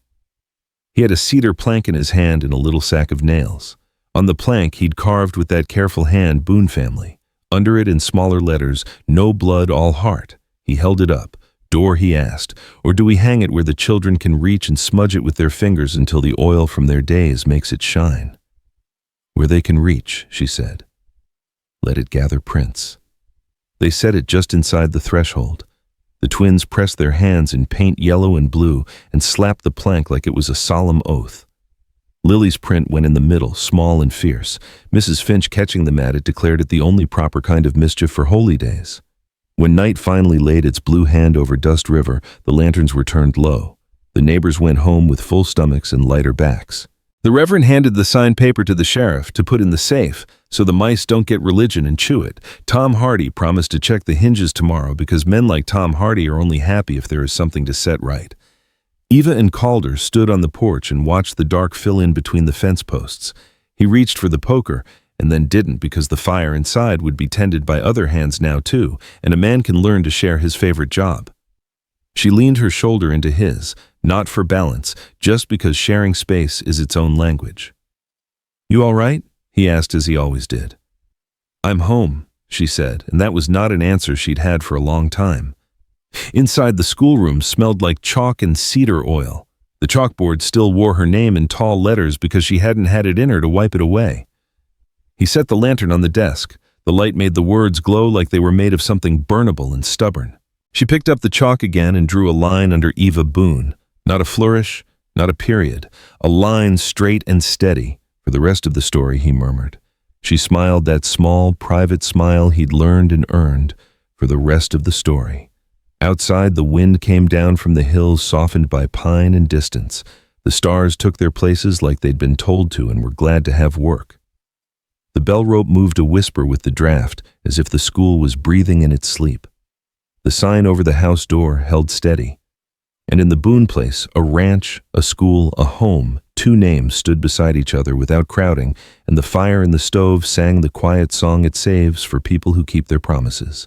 He had a cedar plank in his hand and a little sack of nails. On the plank he'd carved with that careful hand Boone family. Under it in smaller letters, "No blood, all heart." He held it up. "Door," he asked, "or do we hang it where the children can reach and smudge it with their fingers until the oil from their days makes it shine?" "Where they can reach," she said. "Let it gather prints." They set it just inside the threshold. The twins pressed their hands in paint yellow and blue and slapped the plank like it was a solemn oath. Lily's print went in the middle, small and fierce. Mrs. Finch, catching them at it, declared it the only proper kind of mischief for holy days. When night finally laid its blue hand over Dust River, the lanterns were turned low. The neighbors went home with full stomachs and lighter backs. The Reverend handed the signed paper to the sheriff to put in the safe so the mice don't get religion and chew it. Tom Hardy promised to check the hinges tomorrow because men like Tom Hardy are only happy if there is something to set right. Eva and Calder stood on the porch and watched the dark fill in between the fence posts. He reached for the poker and then didn't because the fire inside would be tended by other hands now too, and a man can learn to share his favorite job. She leaned her shoulder into his, not for balance, just because sharing space is its own language. "You all right?" he asked as he always did. "I'm home," she said, and that was not an answer she'd had for a long time. Inside, the schoolroom smelled like chalk and cedar oil. The chalkboard still wore her name in tall letters because she hadn't had it in her to wipe it away. He set the lantern on the desk. The light made the words glow like they were made of something burnable and stubborn. She picked up the chalk again and drew a line under Eva Boone. Not a flourish, not a period. A line straight and steady. "For the rest of the story," he murmured. She smiled that small, private smile he'd learned and earned. "For the rest of the story." Outside, the wind came down from the hills softened by pine and distance. The stars took their places like they'd been told to and were glad to have work. The bell rope moved a whisper with the draft, as if the school was breathing in its sleep. The sign over the house door held steady. And in the Boone place, a ranch, a school, a home, two names stood beside each other without crowding, and the fire in the stove sang the quiet song it saves for people who keep their promises.